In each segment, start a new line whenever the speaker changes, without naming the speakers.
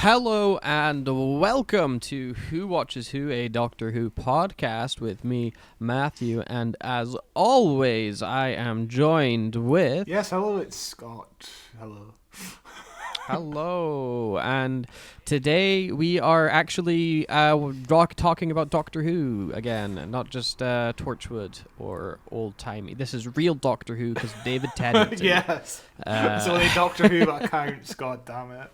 Hello and welcome to Who Watches Who, a Doctor Who podcast with me, Matthew, and as always, I am joined with...
Yes, hello, it's Scott. Hello.
Hello, and today we are actually talking about Doctor Who again, not just Torchwood or old-timey. This is real Doctor Who because David Tennant.
Yes. It's only Doctor Who that counts, god damn it.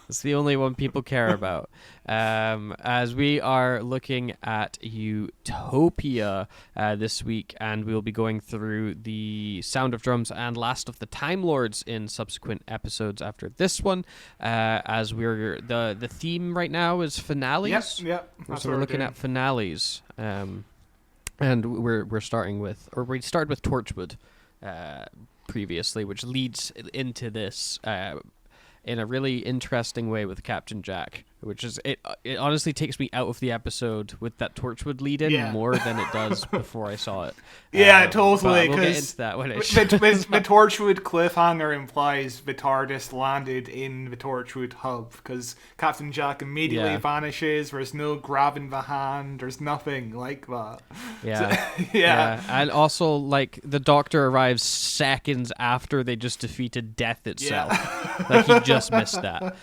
It's the only one people care about. As we are looking at Utopia this week, and we'll be going through the Sound of Drums and Last of the Time Lords in subsequent episodes after this one. As we're the theme right now is finales.
Yep.
So we're looking at finales. And we're starting with, or we started with Torchwood previously, which leads into this. In a really interesting way with Captain Jack, which is it honestly takes me out of the episode with that Torchwood lead in more than it does before I saw it.
Totally.
We'll get into that when
the Torchwood cliffhanger implies the TARDIS landed in the Torchwood hub because Captain Jack immediately vanishes. There's no grabbing the hand. There's nothing like that.
Yeah. And also, like, the Doctor arrives seconds after they just defeated death itself.
Yeah.
Like, he just missed that.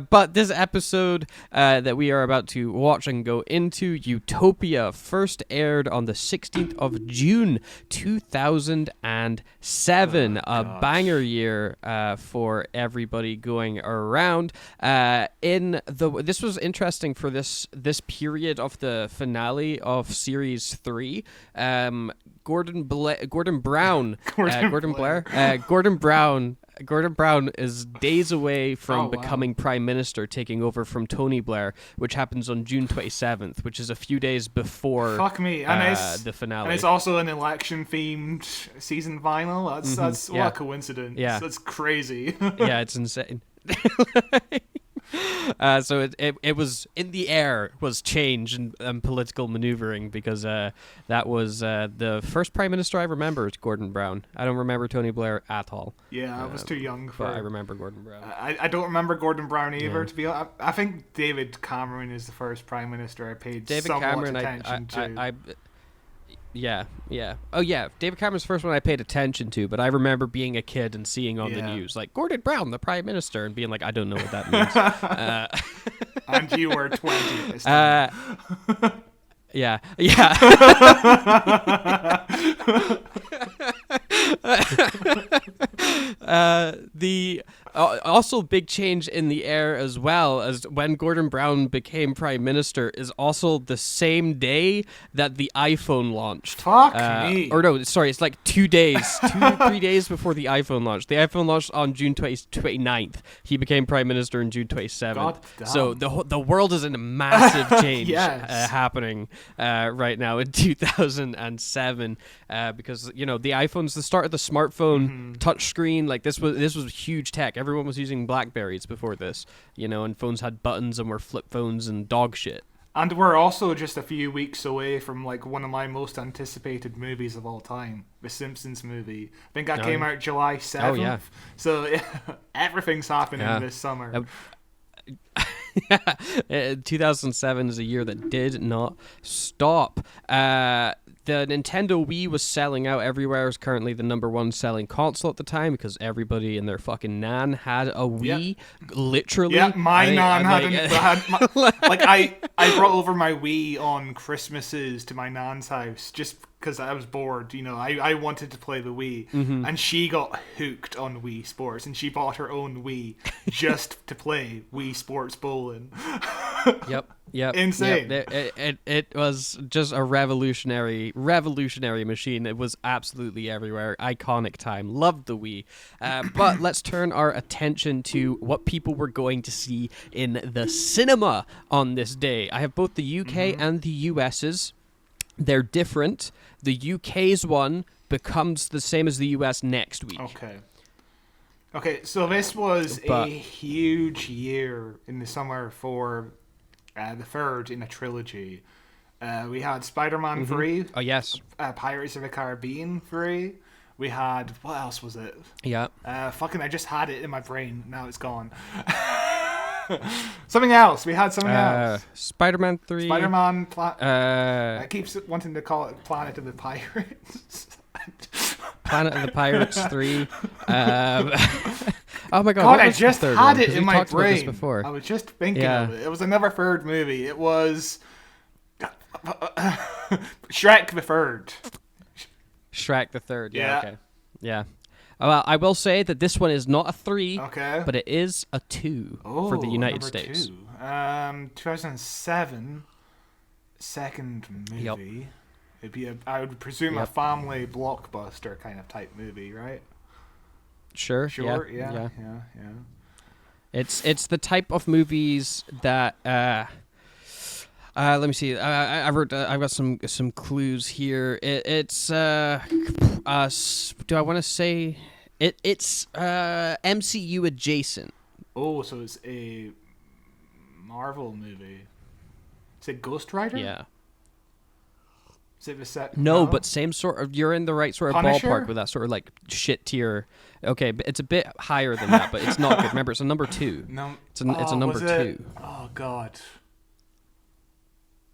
But this episode that we are about to watch and go into, Utopia, first aired on the 16th of June 2007. A banger year for everybody going around. This was interesting for this period of the finale of Series 3. Gordon Brown is days away from becoming Prime Minister, taking over from Tony Blair, which happens on June 27th, which is a few days before the finale.
And it's also an election-themed season final. That's what a coincidence.
Yeah.
That's crazy.
Yeah, it's insane. So it was in the air was change and political maneuvering because that was the first Prime Minister I remember is Gordon Brown. I don't remember Tony Blair at all.
Yeah, I was too young for.
But I remember Gordon Brown.
I don't remember Gordon Brown either. To be honest, I think David Cameron is the first Prime Minister I paid somewhat attention to.
Yeah. Oh, yeah. David Cameron's the first one I paid attention to, but I remember being a kid and seeing on the news, like, Gordon Brown, the Prime Minister, and being like, I don't know what that means.
And you were 20 at this time.
Yeah. The also big change in the air as well as when Gordon Brown became Prime Minister is also the same day that the iPhone launched.
Fuck me.
Or no, sorry, it's like 3 days before the iPhone launched. The iPhone launched on June 29th. He became Prime Minister on June 27th.
God damn.
So the world is in a massive change happening right now in 2007 because the iPhone's the start of the smartphone touchscreen. Like this was huge tech. Everyone was using Blackberries before this, and phones had buttons and were flip phones and dog shit.
And we're also just a few weeks away from like one of my most anticipated movies of all time, The Simpsons movie. I think that came out July 7th.
Oh, yeah.
So everything's happening this summer.
2007 is a year that did not stop. The Nintendo Wii was selling out everywhere. It was currently the number one selling console at the time because everybody and their fucking nan had a Wii. Literally.
Yeah, my nan I brought over my Wii on Christmases to my nan's house just because I was bored. I wanted to play the Wii. And she got hooked on Wii Sports and she bought her own Wii just to play Wii Sports Bowling.
Yep.
Insane.
It was just a revolutionary machine. It was absolutely everywhere. Iconic time. Loved the Wii. But let's turn our attention to what people were going to see in the cinema on this day. I have both the UK and the US's. They're different. The UK's one becomes the same as the US next week.
Okay, so this was a huge year in the summer for the third in a trilogy. We had Spider-Man 3.
Oh, yes.
Pirates of the Caribbean 3. We had, what else was it?
Yeah.
I just had it in my brain. Now it's gone. Something else. We had something else.
Spider-Man 3.
Spider-Man. I keep wanting to call it Planet of the Pirates.
Planet of the Pirates 3. Oh my god!
God, I just had it in my brain.
Before.
I was just thinking of it. It was another third movie. It was Shrek the Third.
Shrek the Third. Yeah. Okay. Yeah. Well, I will say that this one is not a 3, but it is a 2 for the United States.
2007, second movie.
Yep.
It'd be I would presume a family blockbuster kind of type movie, right?
Sure.
Yeah.
It's the type of movies that. Let me see. I wrote. I've got some clues here. It's. Do I want to say? It's MCU adjacent.
Oh, so it's a Marvel movie. Is it Ghost Rider?
Yeah.
Is it the set?
No, but same sort of. You're in the right sort of
Punisher?
ballpark with that sort of like shit tier. Okay, but it's a bit higher than that, but it's not good. Remember, it's a number 2.
No,
it's a number 2.
Oh God.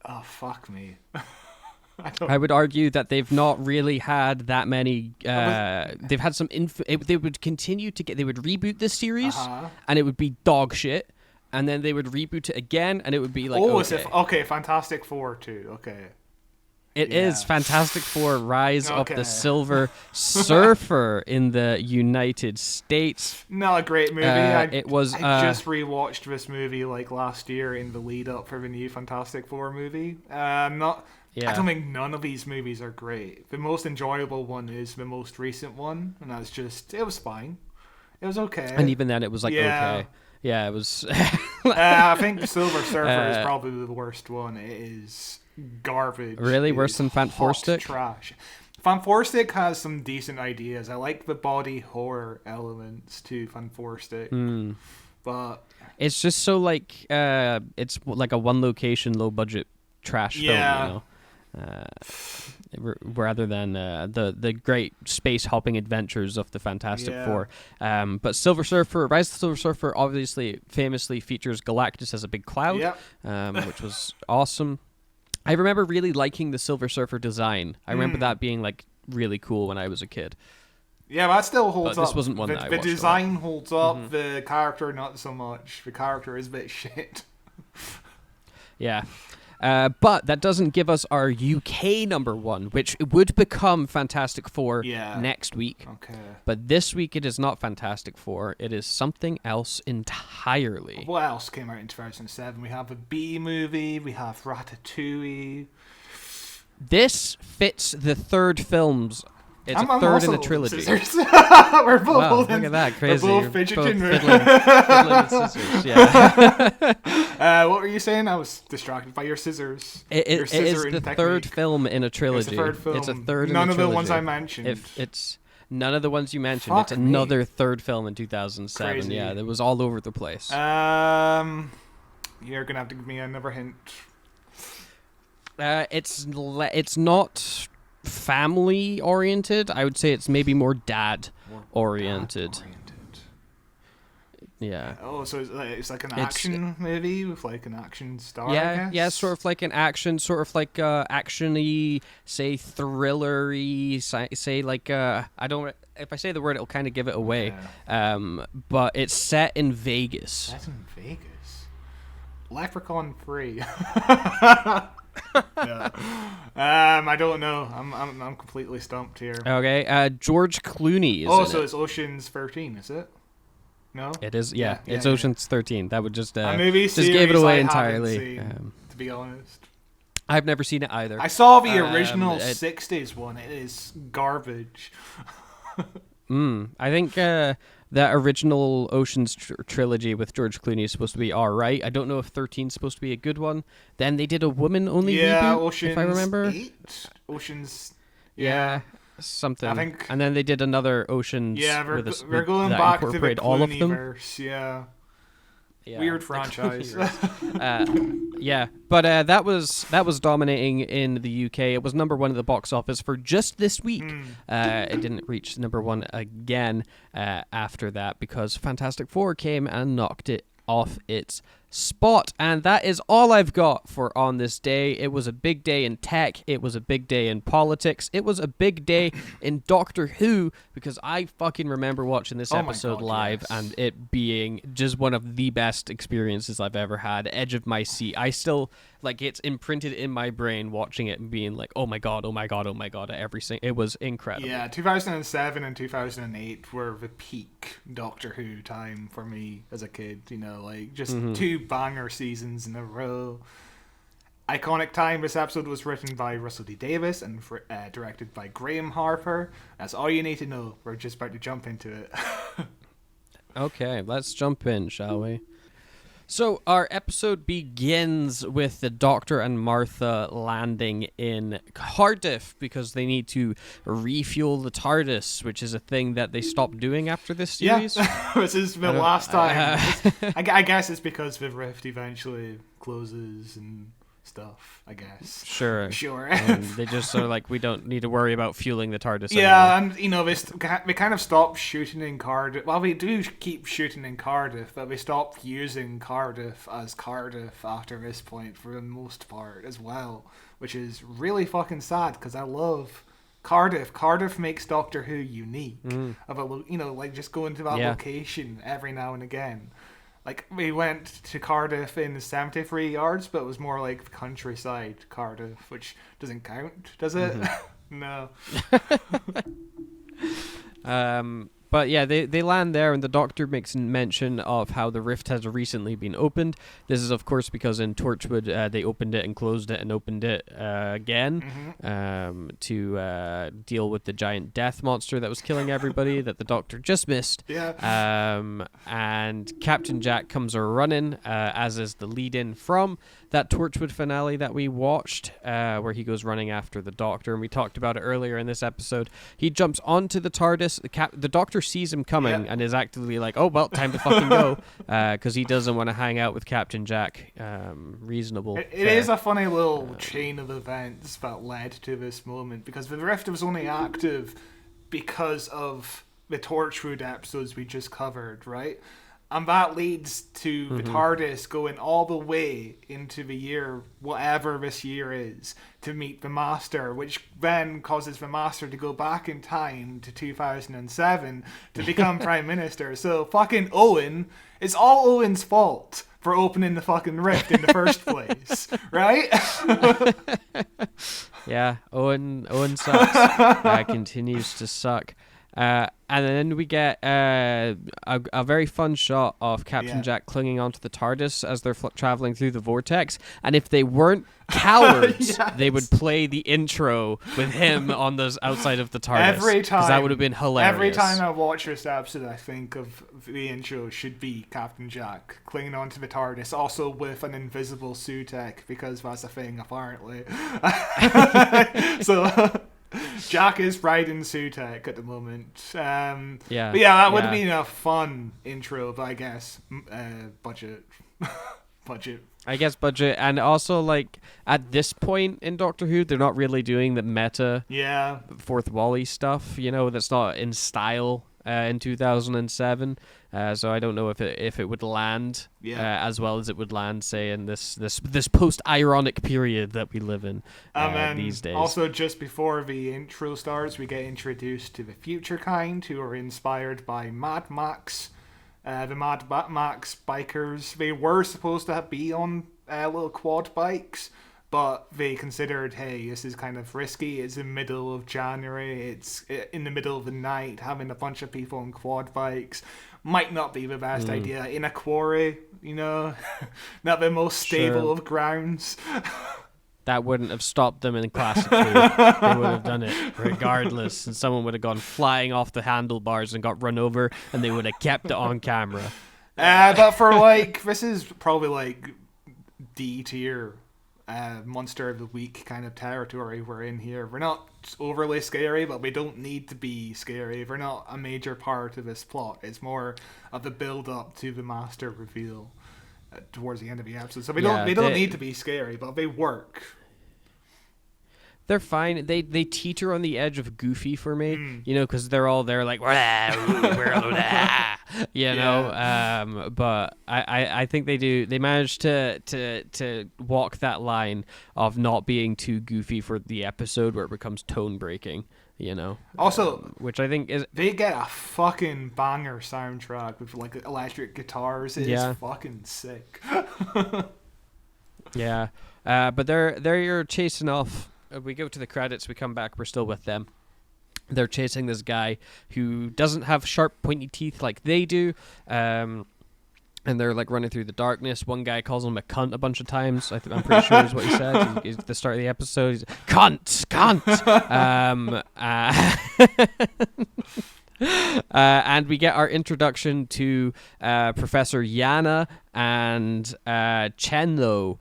Oh fuck me.
I would argue that they've not really had that many. They've had some. They would continue to get. They would reboot this series, and it would be dog shit. And then they would reboot it again, and it would be like.
Oh,
okay.
Fantastic Four too. Okay.
It is Fantastic Four: Rise of the Silver Surfer in the United States.
Not a great movie.
I
just rewatched this movie like last year in the lead up for the new Fantastic Four movie. I don't think none of these movies are great. The most enjoyable one is the most recent one, and that's just it was fine. It was okay.
And even then, it was like okay. Yeah, it was.
I think the Silver Surfer is probably the worst one. It is garbage.
Really? Worse than Fantastic?
Trash. Fantastic has some decent ideas. I like the body horror elements to Fantastic. But
it's just so like it's like a one location, low budget trash film, you know. Rather than the great space hopping adventures of the Fantastic Four. But Silver Surfer, Rise of the Silver Surfer obviously famously features Galactus as a big cloud, which was awesome. I remember really liking the Silver Surfer design. I remember that being like really cool when I was a kid.
Yeah, that still holds up.
This wasn't one that I watched.
The design holds up, the character not so much. The character is a bit shit.
Yeah. But that doesn't give us our UK number 1, which would become Fantastic Four next week.
Okay.
But this week it is not Fantastic Four. It is something else entirely.
What else came out in 2007? We have a B movie. We have Ratatouille.
This fits the third films. It's a third in a trilogy.
We're both
wow, look at that, crazy.
We're both fidgeting.
Fiddling with scissors, yeah.
What were you saying? I was distracted by your scissors.
It is the third film in a trilogy.
It's the third film.
It's a third
None
in a trilogy.
of the ones I mentioned.
It's none of the ones you mentioned.
Fuck
it's another third film in 2007.
Crazy.
Yeah, that was all over the place.
You're gonna have to give me another hint.
It's not family oriented. I would say it's maybe more dad oriented. Yeah.
Oh, so it's like an action movie with like an action star.
Yeah, sort of like an action, sort of like actiony, say thrillery, say like I don't. If I say the word, it'll kind of give it away. But it's set in Vegas.
Set in Vegas. Leprechaun 3. I don't know. I'm completely stumped here.
Okay. George Clooney is in it.
It's Ocean's 13, is it? No.
It is. Yeah, it's Ocean's 13. That would just
just
gave it away
I
entirely.
Seen, to be honest,
I've never seen it either.
I saw the original 60s one. It is garbage.
I think that original Ocean's trilogy with George Clooney is supposed to be all right. I don't know if 13 is supposed to be a good one. Then they did a woman-only reboot,
Ocean's
if I remember.
8? Ocean's...
Yeah, something.
I think...
And then they did another Ocean's
we're going back to the
all of them.
Clooneyverse, yeah.
Yeah,
Weird franchise.
Yeah, but that was dominating in the UK. It was number one at the box office for just this week. It didn't reach number one again after that because Fantastic Four came and knocked it off its spot. And that is all I've got for On This Day. It was a big day in tech. It was a big day in politics. It was a big day in Doctor Who because I fucking remember watching this episode live and it being just one of the best experiences I've ever had. Edge of my seat. I still, like, it's imprinted in my brain watching it and being like, oh my god, oh my god, oh my god, it was incredible.
Yeah, 2007 and 2008 were the peak Doctor Who time for me as a kid, you know, like just two banger seasons in a row. Iconic time. This episode was written by Russell D. Davies and directed by Graham Harper. That's all you need to know. We're just about to jump into it.
Okay, let's jump in, shall we? So our episode begins with the Doctor and Martha landing in Cardiff because they need to refuel the TARDIS, which is a thing that they stopped doing after this series.
Yeah, this is the last time. I guess it's because the rift eventually closes and stuff, I guess.
Sure. They just are like, we don't need to worry about fueling the TARDIS
yeah,
anymore.
And, you know, they kind of stopped shooting in Cardiff. Well, we do keep shooting in Cardiff, but we stopped using Cardiff as Cardiff after this point for the most part as well, which is really fucking sad because I love Cardiff. Cardiff makes Doctor Who unique. You know, like just going to that location every now and again. Like, we went to Cardiff in 73 yards, but it was more like countryside Cardiff, which doesn't count, does it? No.
But yeah, they land there, and the Doctor makes mention of how the rift has recently been opened. This is, of course, because in Torchwood they opened it and closed it and opened it again to deal with the giant death monster that was killing everybody that the Doctor just missed.
Yeah.
And Captain Jack comes running, as is the lead-in from that Torchwood finale that we watched, where he goes running after the Doctor, and we talked about it earlier in this episode. He jumps onto the TARDIS. The Doctor sees him coming and is actively like, oh, well, time to fucking go, because he doesn't want to hang out with Captain Jack. Reasonable.
It is a funny little chain of events that led to this moment, because the rift was only active because of the Torchwood episodes we just covered, right? And that leads to the TARDIS going all the way into the year, whatever this year is, to meet the Master, which then causes the Master to go back in time to 2007 to become Prime Minister. So fucking Owen, it's all Owen's fault for opening the fucking rift in the first place, right?
Yeah, Owen sucks. Continues to suck. And then we get a very fun shot of Captain Jack clinging onto the TARDIS as they're traveling through the vortex. And if they weren't cowards, they would play the intro with him on the outside of the TARDIS.
Every time.
Because that would have been hilarious.
Every time I watch this episode, I think of the intro should be Captain Jack clinging onto the TARDIS, also with an invisible Sutek, because that's a thing, apparently. So... Jack is riding Sutek at the moment. But yeah, that would have been a fun intro, but I guess budget.
I guess budget, and also like at this point in Doctor Who, they're not really doing the meta Fourth Wall-y stuff. You know, that's not in style in 2007. So I don't know if it would land as well as it would land, say, in this post-ironic period that we live in these days.
Also, just before the intro starts, we get introduced to the future kind, who are inspired by Mad Max. The Mad Max bikers, they were supposed to be on little quad bikes, but they considered, hey, this is kind of risky. It's in the middle of January. It's in the middle of the night. Having a bunch of people on quad bikes might not be the best idea. In a quarry, you know, not the most stable of grounds.
That wouldn't have stopped them in classic Who. They would have done it regardless, and someone would have gone flying off the handlebars and got run over, and they would have kept it on camera.
But for like, this is probably like D tier monster of the week kind of territory we're in here. We're not overly scary, but we don't need to be scary. We're not a major part of this plot. It's more of the build up to the master reveal towards the end of the episode. So they don't need to be scary, but they work.
They're fine. They teeter on the edge of goofy for me, you know, because they're all there like, you know. But I think they manage to walk that line of not being too goofy for the episode where it becomes tone breaking, you know.
Also,
which I think is
they get a fucking banger soundtrack with like electric guitars. It's fucking sick.
Yeah, but they're chasing off. We go to the credits, we come back, we're still with them. They're chasing this guy who doesn't have sharp, pointy teeth like they do. And they're like running through the darkness. One guy calls him a cunt a bunch of times. I'm pretty sure is what he said at the start of the episode. He's cunt. And we get our introduction to Professor Yana and Chenlo,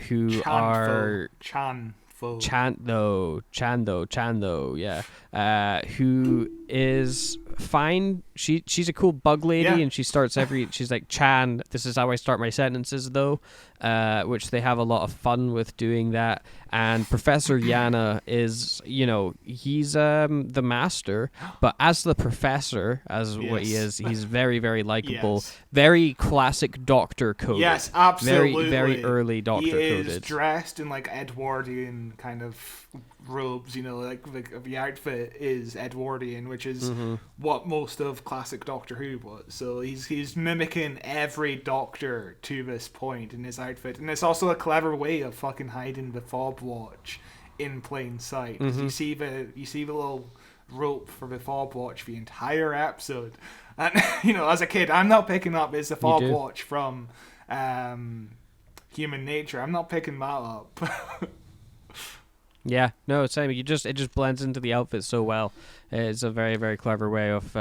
who are Chando, yeah. Who is fine. She's a cool bug lady, and she starts she's like, Chan, this is how I start my sentences though, which they have a lot of fun with doing that. And Professor Yana is, you know, he's the master, but as the professor, what he is, he's very, very likable, very classic Doctor coded.
Yes, absolutely.
Very, very early Doctor coded.
He is dressed in like Edwardian kind of robes, you know, like the outfit is Edwardian, which is what most of classic Doctor Who was. So he's mimicking every Doctor to this point in his outfit, and it's also a clever way of fucking hiding the fob watch in plain sight. You see the little rope for the fob watch the entire episode, and you know, as a kid, I'm not picking up it's the fob watch from Human Nature. I'm not picking that up.
Yeah, no, same. It just blends into the outfit so well. It's a very, very clever way of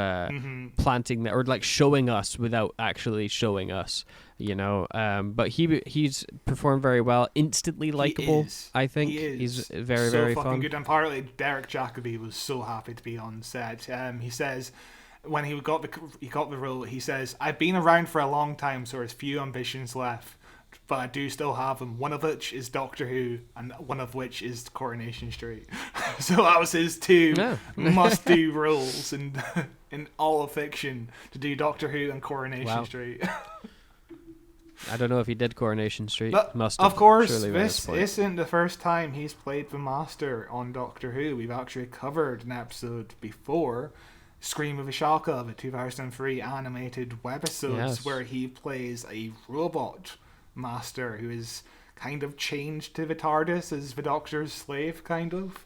planting that, or like showing us without actually showing us, you know. But he's performed very well, instantly likable. I think he's very, very
fucking
fun.
Good. And partly Derek Jacobi was so happy to be on set. He says when he got the role, he says, "I've been around for a long time, so there's few ambitions left. But I do still have them. One of which is Doctor Who, and one of which is Coronation Street." So that was his two must-do roles in all of fiction, to do Doctor Who and Coronation Street.
I don't know if he did Coronation Street.
But
must have.
Of course,
Surely
this isn't the first time he's played the Master on Doctor Who. We've actually covered an episode before, Scream of Ashoka, the 2003 animated webisode, where he plays a robot Master who is kind of changed to the TARDIS as the Doctor's slave, kind of.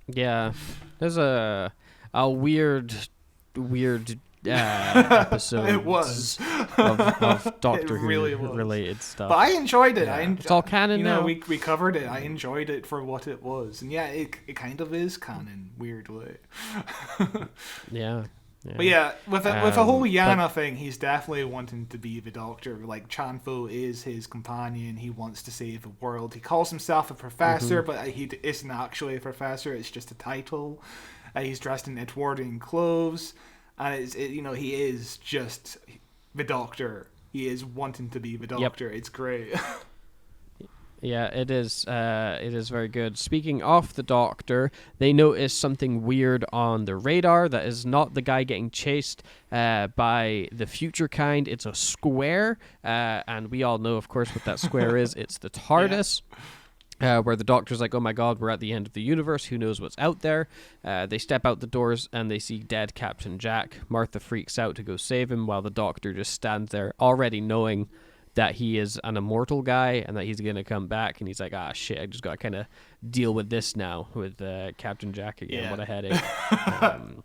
Yeah, there's a weird episode.
It was
of Doctor Who
really
related stuff.
But I enjoyed it.
Yeah. It's all canon now.
We covered it. I enjoyed it for what it was, and it kind of is canon, weirdly.
Yeah.
But yeah, with the whole Yana thing, he's definitely wanting to be the Doctor. Like, Chanfo is his companion. He wants to save the world. He calls himself a professor, but he isn't actually a professor. It's just a title. He's dressed in Edwardian clothes, and he is just the Doctor. He is wanting to be the Doctor. It's great.
Yeah, it is. It is very good. Speaking of the Doctor, they notice something weird on the radar that is not the guy getting chased by the future kind. It's a square, and we all know, of course, what that square is. It's the TARDIS. Where the Doctor's like, oh my god, we're at the end of the universe, who knows what's out there. They step out the doors and they see dead Captain Jack. Martha freaks out to go save him, while the Doctor just stands there already knowing that he is an immortal guy and that he's going to come back, and he's like, shit, I just got to kind of deal with this now with Captain Jack again. Yeah. What a headache.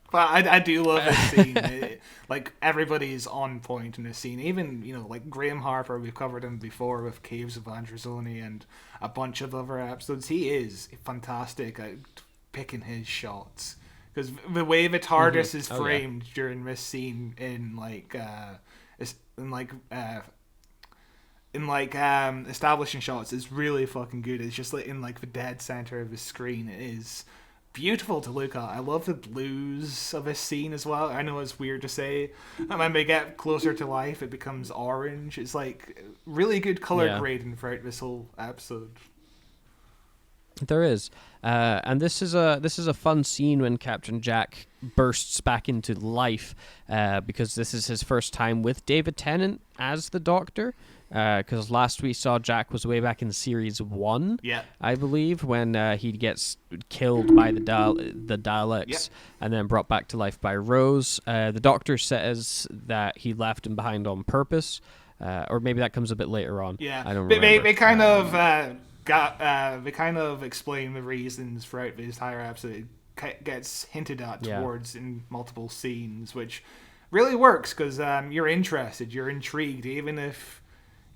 But I do love this scene. Like, everybody's on point in this scene. Even, like Graham Harper, we've covered him before with Caves of Androzoni and a bunch of other episodes. He is fantastic at picking his shots. Because the way the TARDIS is framed in like establishing shots is really fucking good. It's just like in like the dead center of the screen. It is beautiful to look at. I love the blues of this scene as well. I know it's weird to say, and when they get closer to life, it becomes orange. It's like really good color grading throughout this whole episode.
There is, and this is a fun scene when Captain Jack bursts back into life, because this is his first time with David Tennant as the Doctor. Because last we saw Jack was way back in series 1, I believe, when he gets killed by the Daleks and then brought back to life by Rose. The Doctor says that he left him behind on purpose, or maybe that comes a bit later on.
Yeah,
I don't remember.
They kind of explain the reasons throughout the entire episode. It gets hinted at towards in multiple scenes, which really works because you're interested, you're intrigued, even if.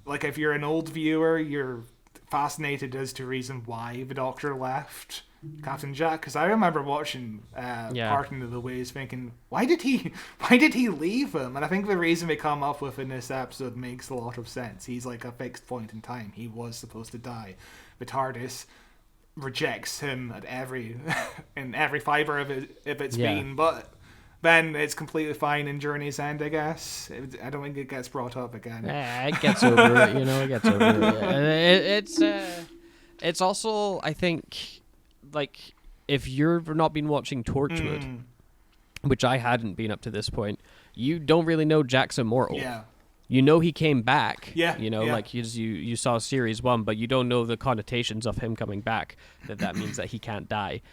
Like, if you're an old viewer, you're fascinated as to the reason why the Doctor left Captain Jack. Because I remember watching Parting of the Ways thinking, why did he leave him? And I think the reason they come up with in this episode makes a lot of sense. He's like a fixed point in time. He was supposed to die. The TARDIS rejects him at in every fibre of its being, but then it's completely fine in Journey's End, I guess. I don't think it gets brought up again.
It gets over it, it gets over it. Yeah. It's also, I think, like, if you've not been watching Torchwood, which I hadn't been up to this point, you don't really know Jack's immortal. Yeah. You know he came back. Yeah. Like you saw series 1, but you don't know the connotations of him coming back. That means that he can't die.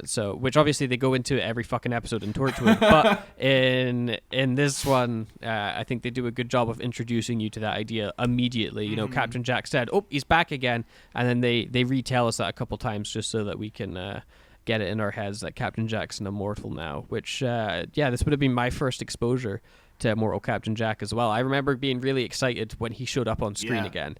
So which obviously they go into every fucking episode in Torchwood, but in this one, I think they do a good job of introducing you to that idea immediately. Captain Jack said, "Oh, he's back again," and then they retell us that a couple times just so that we can get it in our heads that Captain Jack's an immortal now. Which this would have been my first exposure to Immortal Captain Jack as well. I remember being really excited when he showed up on screen again,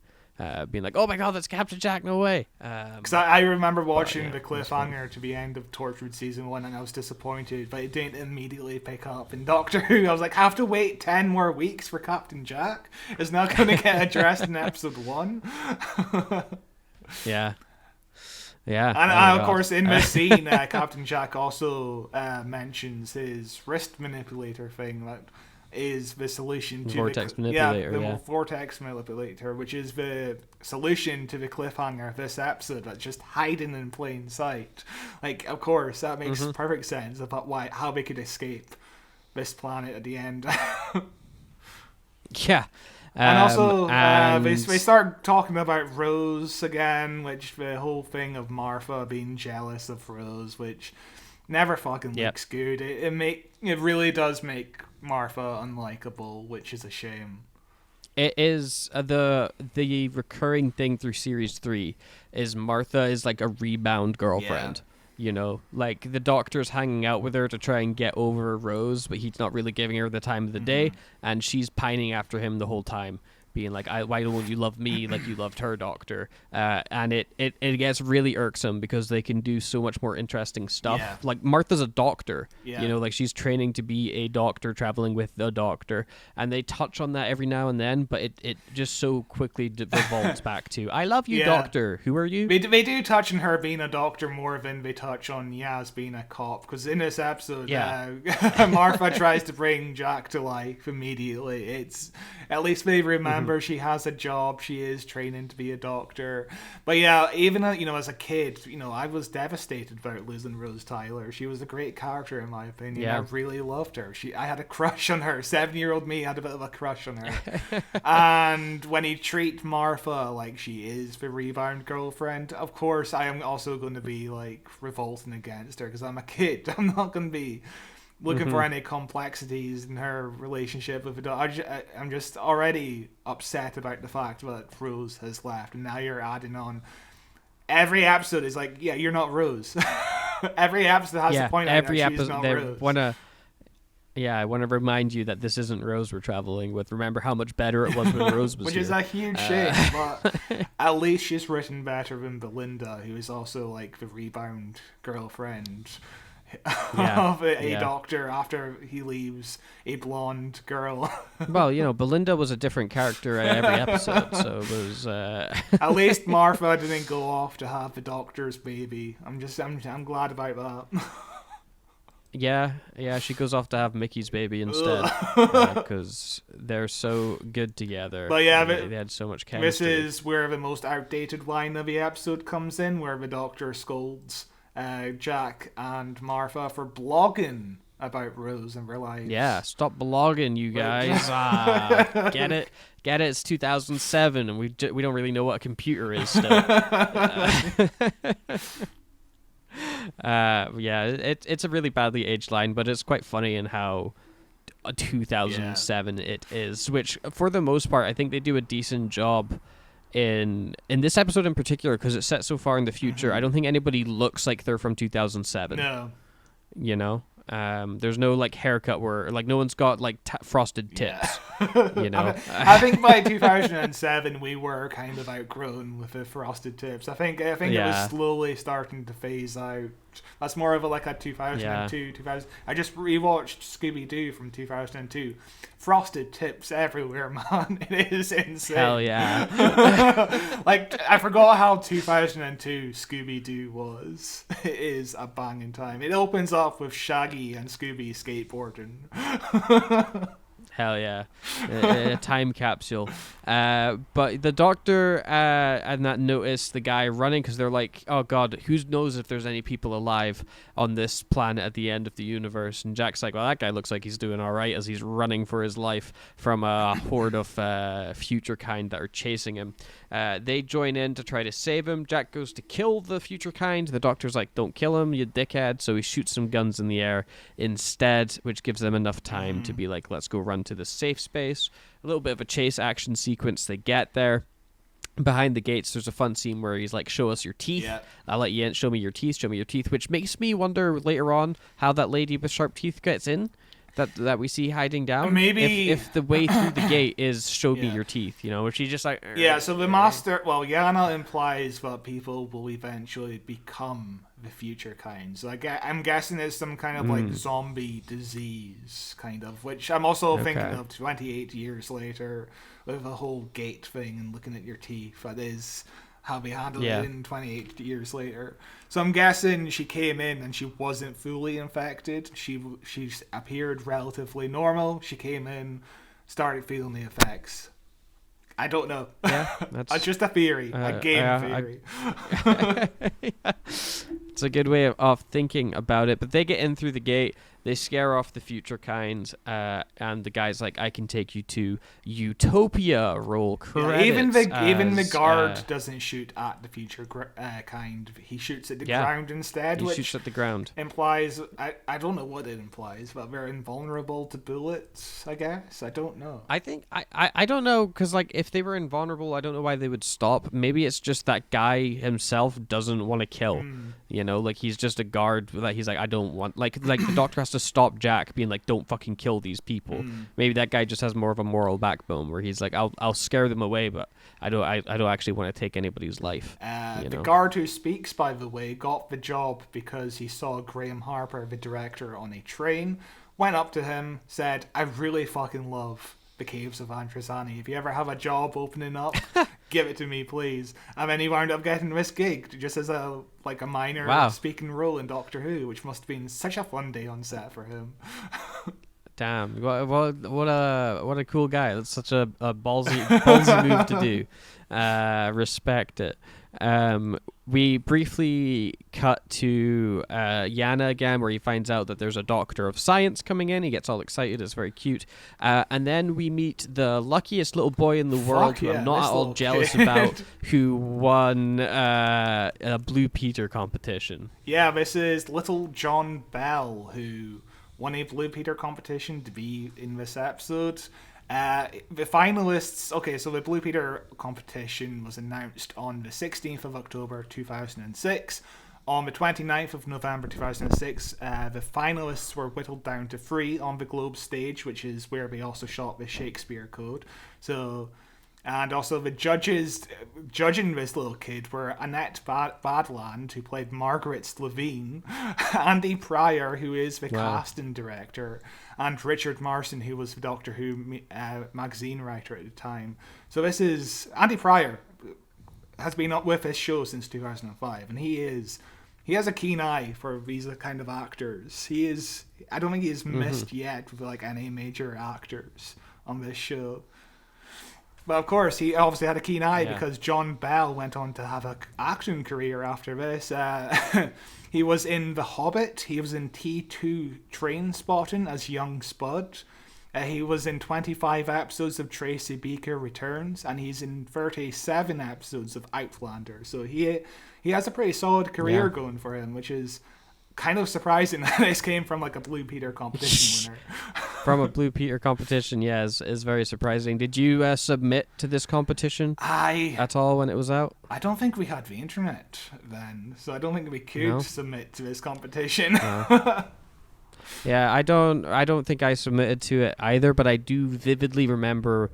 being like, "Oh my god, that's Captain Jack! No way!"
Because I remember watching the cliffhanger to the end of Torchwood season 1, and I was disappointed, but it didn't immediately pick up. In Doctor Who, I was like, "Have to wait 10 more weeks for Captain Jack? It's not going to get addressed in episode 1."
Yeah.
And of course, in this scene, Captain Jack also mentions his wrist manipulator thing. That is the solution to
vortex manipulator,
vortex manipulator, which is the solution to the cliffhanger of this episode that's just hiding in plain sight. Like, of course, that makes perfect sense about how they could escape this planet at the end.
Yeah.
And also, they start talking about Rose again, which the whole thing of Martha being jealous of Rose, which never fucking looks good. It really does make Martha unlikable, which is a shame.
It is the recurring thing through series 3 is Martha is like a rebound girlfriend. Like the Doctor's hanging out with her to try and get over Rose, but he's not really giving her the time of the day, and she's pining after him the whole time, being like, why don't you love me like you loved her, Doctor? And it gets really irksome because they can do so much more interesting stuff. Yeah. Like, Martha's a doctor, like she's training to be a doctor, traveling with the Doctor, and they touch on that every now and then, but it just so quickly revolts back to, I love you, Doctor. Who are you?
They do touch on her being a doctor more than they touch on Yaz being a cop, because in this episode, Martha tries to bring Jack to life immediately. It's, at least they remember she has a job, she is training to be a doctor. But even as a kid, I was devastated about losing Rose Tyler. She was a great character in my opinion. I really loved her. I had a crush on her. 7-year-old me had a bit of a crush on her. And when he treats Martha like she is the rebound girlfriend, of course I am also going to be like revolting against her because I'm a kid. I'm not going to be looking for any complexities in her relationship with I'm just already upset about the fact that Rose has left, and now you're adding on. Every episode is like, you're not Rose. Every episode has to point out that she's not Rose.
I want to remind you that this isn't Rose we're traveling with. Remember how much better it was when Rose was
Which
here.
is a huge shame, but at least she's written better than Belinda, who is also like the rebound girlfriend, of a
yeah.
doctor after he leaves a blonde girl.
Well, Belinda was a different character at every episode, so it was.
At least Martha didn't go off to have the doctor's baby. I'm glad about that.
Yeah, she goes off to have Mickey's baby instead because they're so good together.
But yeah,
they had so much chemistry.
This is where the most outdated line of the episode comes in, where the doctor scolds Jack and Martha for blogging about Rose and their lives.
Yeah, stop blogging, you guys. Get it? It's 2007, and we don't really know what a computer is still. Yeah, it's a really badly aged line, but it's quite funny in how 2007 it is, which for the most part I think they do a decent job in this episode in particular, because it's set so far in the future. I don't think anybody looks like they're from 2007.
No.
There's no like haircut where like no one's got like frosted tips.
I think by 2007 we were kind of outgrown with the frosted tips. I think it was slowly starting to phase out. That's more of a 2002 2000. I just rewatched Scooby-Doo from 2002. Frosted tips everywhere, man. It is insane.
Hell yeah.
I forgot how 2002 Scooby-Doo was. It is a banging time. It opens up with Shaggy and Scooby skateboarding.
Hell yeah. A time capsule. But the doctor and that noticed the guy running, because they're like, oh god, who knows if there's any people alive on this planet at the end of the universe. And Jack's like, well, that guy looks like he's doing all right, as he's running for his life from a horde of future kind that are chasing him. They join in to try to save him. Jack goes to kill the future kind. The doctor's like, don't kill him, you dickhead. So he shoots some guns in the air instead, which gives them enough time to be like, let's go run to the safe space. A little bit of a chase action sequence. They get there. Behind the gates, there's a fun scene where he's like, show us your teeth. Yeah. I'll let you in. Show me your teeth, which makes me wonder later on how that lady with sharp teeth gets in. That we see hiding down.
Maybe
if the way through the gate is show me your teeth, where she's just like.
So the master. Well, Yana implies that people will eventually become the future kind. So I'm guessing it's some kind of like zombie disease, kind of. Which I'm also thinking of 28 years later with the whole gate thing and looking at your teeth. That is how they handle it in 28 years later. So I'm guessing she came in and she wasn't fully infected. She appeared relatively normal. She came in, started feeling the effects. I don't know.
Yeah, that's
just a theory, a game theory.
It's a good way of thinking about it. But they get in through the gate. They scare off the future kind, and the guy's like, "I can take you to Utopia." Roll credits.
Even the guard doesn't shoot at the future kind. He shoots at the ground instead.
He shoots at the ground.
Implies I don't know what it implies, but they're invulnerable to bullets. I guess I don't know.
I think I don't know, because like if they were invulnerable, I don't know why they would stop. Maybe it's just that guy himself doesn't want to kill. Like he's just a guard that he's like, I don't want, like the doctor has to stop Jack being like, don't fucking kill these people. Maybe that guy just has more of a moral backbone where he's like, I'll scare them away, but I don't actually want to take anybody's life.
The guard who speaks, by the way, got the job because he saw Graham Harper, the director, on a train, went up to him, said, I really fucking love the Caves of Androzani. If you ever have a job opening up, give it to me, please. And then he wound up getting this gig just as a minor speaking role in Doctor Who, which must have been such a fun day on set for him.
Damn, what a cool guy. That's such a ballsy move to do. Respect it. We briefly cut to Yana again, where he finds out that there's a doctor of science coming in. He gets all excited. It's very cute. And then we meet the luckiest little boy in the world, who I'm not at all jealous about, who won a Blue Peter competition.
Yeah, this is little John Bell, who won a Blue Peter competition to be in this episode. The finalists, so the Blue Peter competition was announced on the 16th of October 2006. On the 29th of November 2006, the finalists were whittled down to 3 on the Globe stage, which is where they also shot the Shakespeare Code. So And also the judges judging this little kid were Annette Badland, who played Margaret Levine, Andy Pryor, who is the casting director, and Richard Marson, who was the Doctor Who magazine writer at the time. So this is Andy Pryor has been up with this show since 2005, and he has a keen eye for these kind of actors. I don't think he has missed yet with like any major actors on this show. But of course, he obviously had a keen eye because John Bell went on to have an acting career after this. He was in The Hobbit. He was in T2 Trainspotting as young Spud. He was in 25 episodes of Tracy Beaker Returns, and he's in 37 episodes of Outlander. So he has a pretty solid career going for him, which is kind of surprising that this came from like a Blue Peter competition winner.
From a Blue Peter competition, is very surprising. Did you submit to this competition at all when it was out?
I don't think we had the internet then, so I don't think we could submit to this competition. No.
Yeah, I don't think I submitted to it either, but I do vividly remember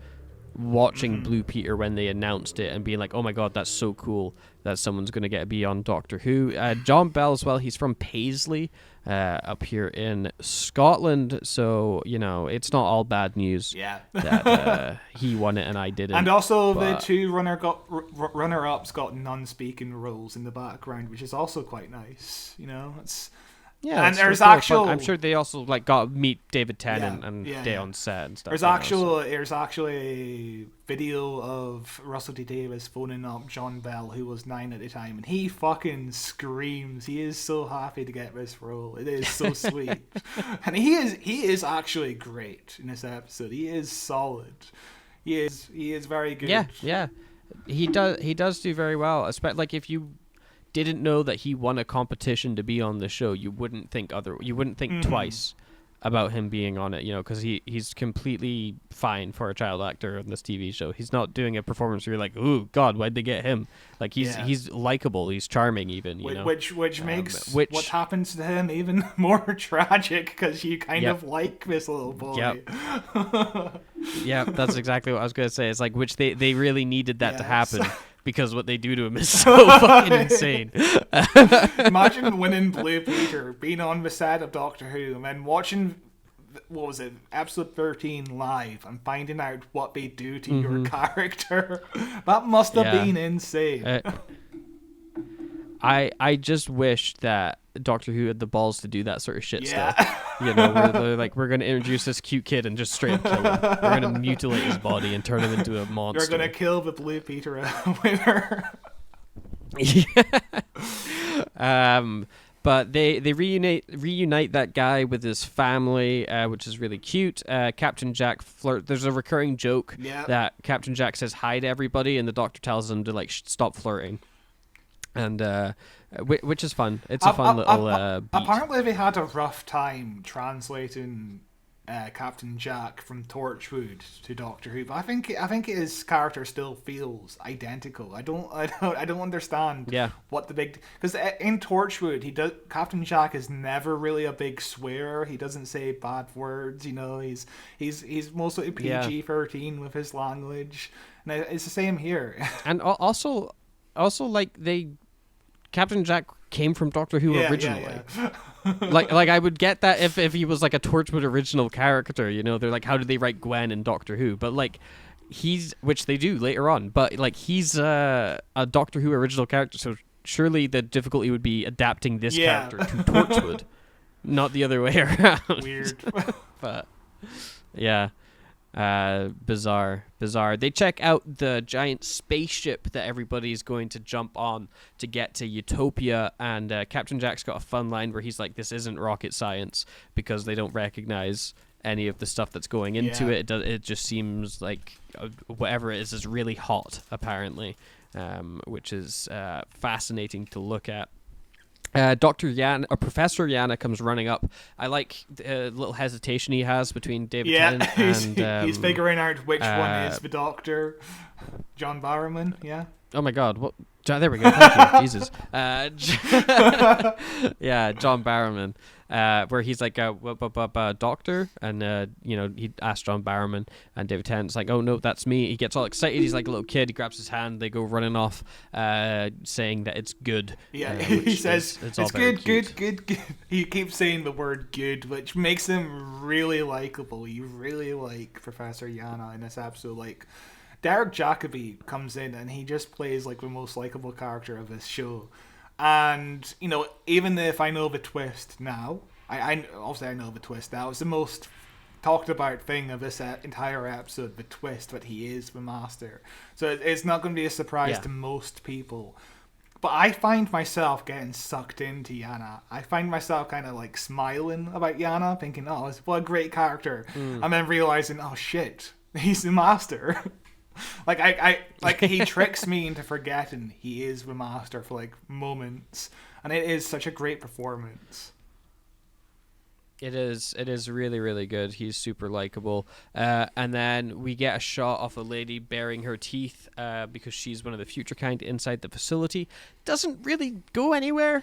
watching Blue Peter when they announced it and being like, oh my god, that's so cool that someone's going to get to be on Doctor Who. John Bell as well, he's from Paisley up here in Scotland, so it's not all bad news that he won it and I didn't.
And also the two runner-ups got non-speaking roles in the background, which is also quite nice. It's and there's actual.
I'm sure they also got to meet David Tennant and day on set and stuff.
There's actually a video of Russell T Davies phoning up John Bell, who was 9 at the time, and he fucking screams. He is so happy to get this role. It is so sweet, and he is actually great in this episode. He is solid. He is very good.
Yeah. He does do very well. Especially like if you didn't know that he won a competition to be on the show, you wouldn't think twice about him being on it, because he's completely fine for a child actor on this TV show. He's not doing a performance where you're like, "Ooh, God, why'd they get him?" Like he's likable, he's charming, even.
Which makes what happens to him even more tragic because you kind of like this little boy.
Yeah, that's exactly what I was gonna say. It's like which they really needed that to happen. Because what they do to him is so fucking insane.
Imagine winning Blue Peter, being on the set of Doctor Who, and then watching, what was it, episode 13 live, and finding out what they do to your character. That must have been insane.
I just wish that Doctor Who had the balls to do that sort of shit still. Where they're like, we're going to introduce this cute kid and just straight up kill him. We're going to mutilate his body and turn him into a monster.
You're going to kill the Blue Peter winner.
But they reunite that guy with his family, which is really cute. Captain Jack There's a recurring joke that Captain Jack says hi to everybody, and the Doctor tells him to stop flirting. And which is fun. It's a fun little beat.
Apparently they had a rough time translating Captain Jack from Torchwood to Doctor Who, but I think his character still feels identical. I don't understand what the big, because in Torchwood Captain Jack is never really a big swearer. He doesn't say bad words. He's mostly PG-13 with his language, and it's the same here.
And also Captain Jack came from Doctor Who originally. like I would get that if he was like a Torchwood original character, they're like, how did they write Gwen in Doctor Who? But which they do later on, but he's a Doctor Who original character, so surely the difficulty would be adapting this character to Torchwood, not the other way around.
Weird.
But yeah. Bizarre. They check out the giant spaceship that everybody's going to jump on to get to Utopia, and Captain Jack's got a fun line where he's like, this isn't rocket science, because they don't recognize any of the stuff that's going into it. It just seems like whatever it is really hot, apparently, which is fascinating to look at. Professor Yana comes running up. I like the little hesitation he has between David Tennant and...
he's figuring out which one is the Doctor. John Barrowman, yeah.
Oh my god, There we go. Thank you, Jesus. Yeah, John Barrowman, where he's like a doctor, and he asks John Barrowman, and David Tennant's like, "Oh no, that's me." He gets all excited. He's like a little kid. He grabs his hand. They go running off, saying that it's good.
Yeah, he says it's good,
cute.
good. He keeps saying the word "good," which makes him really likable. You really like Professor Yana in this episode. Like, Derek Jacobi comes in and he just plays like the most likable character of this show. And, even if I know the twist now, I obviously I know the twist now. It's the most talked about thing of this entire episode, the twist that he is the master. So it's not going to be a surprise to most people. But I find myself getting sucked into Yana. I find myself kind of like smiling about Yana, thinking, oh, what a great character. And then realizing, oh shit, he's the master. Like he tricks me into forgetting he is the master for like moments, and it is such a great performance.
It is really, really good. He's super likable. And then we get a shot of a lady baring her teeth because she's one of the future kind inside the facility. Doesn't really go anywhere.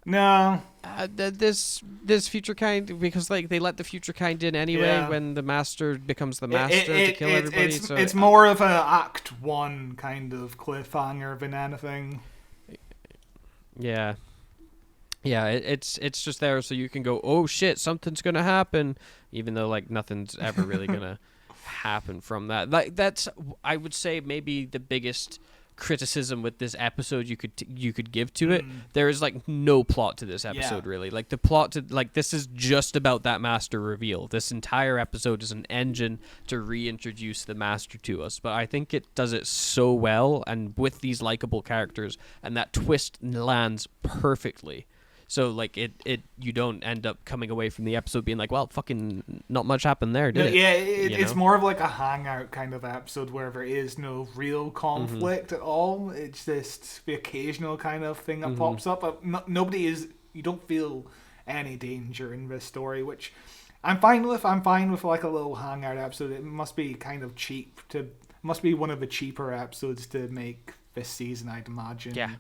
No.
This future kind, because like they let the future kind in anyway when the master becomes the master to kill everybody.
It's more of a Act 1 kind of cliffhanger than anything.
Yeah. Yeah, it's just there so you can go, oh shit, something's gonna happen, even though like nothing's ever really gonna happen from that. Like that's, I would say, maybe the biggest criticism with this episode you could give to it. There is like no plot to this episode really. Like the plot to like this is just about that master reveal. This entire episode is an engine to reintroduce the master to us, but I think it does it so well and with these likable characters, and that twist lands perfectly. So like it you don't end up coming away from the episode being like, well, fucking not much happened there, did it?
Yeah, it's more of like a hangout kind of episode where there is no real conflict at all. It's just the occasional kind of thing that pops up. But you don't feel any danger in this story, which I'm fine with. I'm fine with like a little hangout episode. It must be kind of cheap must be one of the cheaper episodes to make this season, I'd imagine.
Yeah.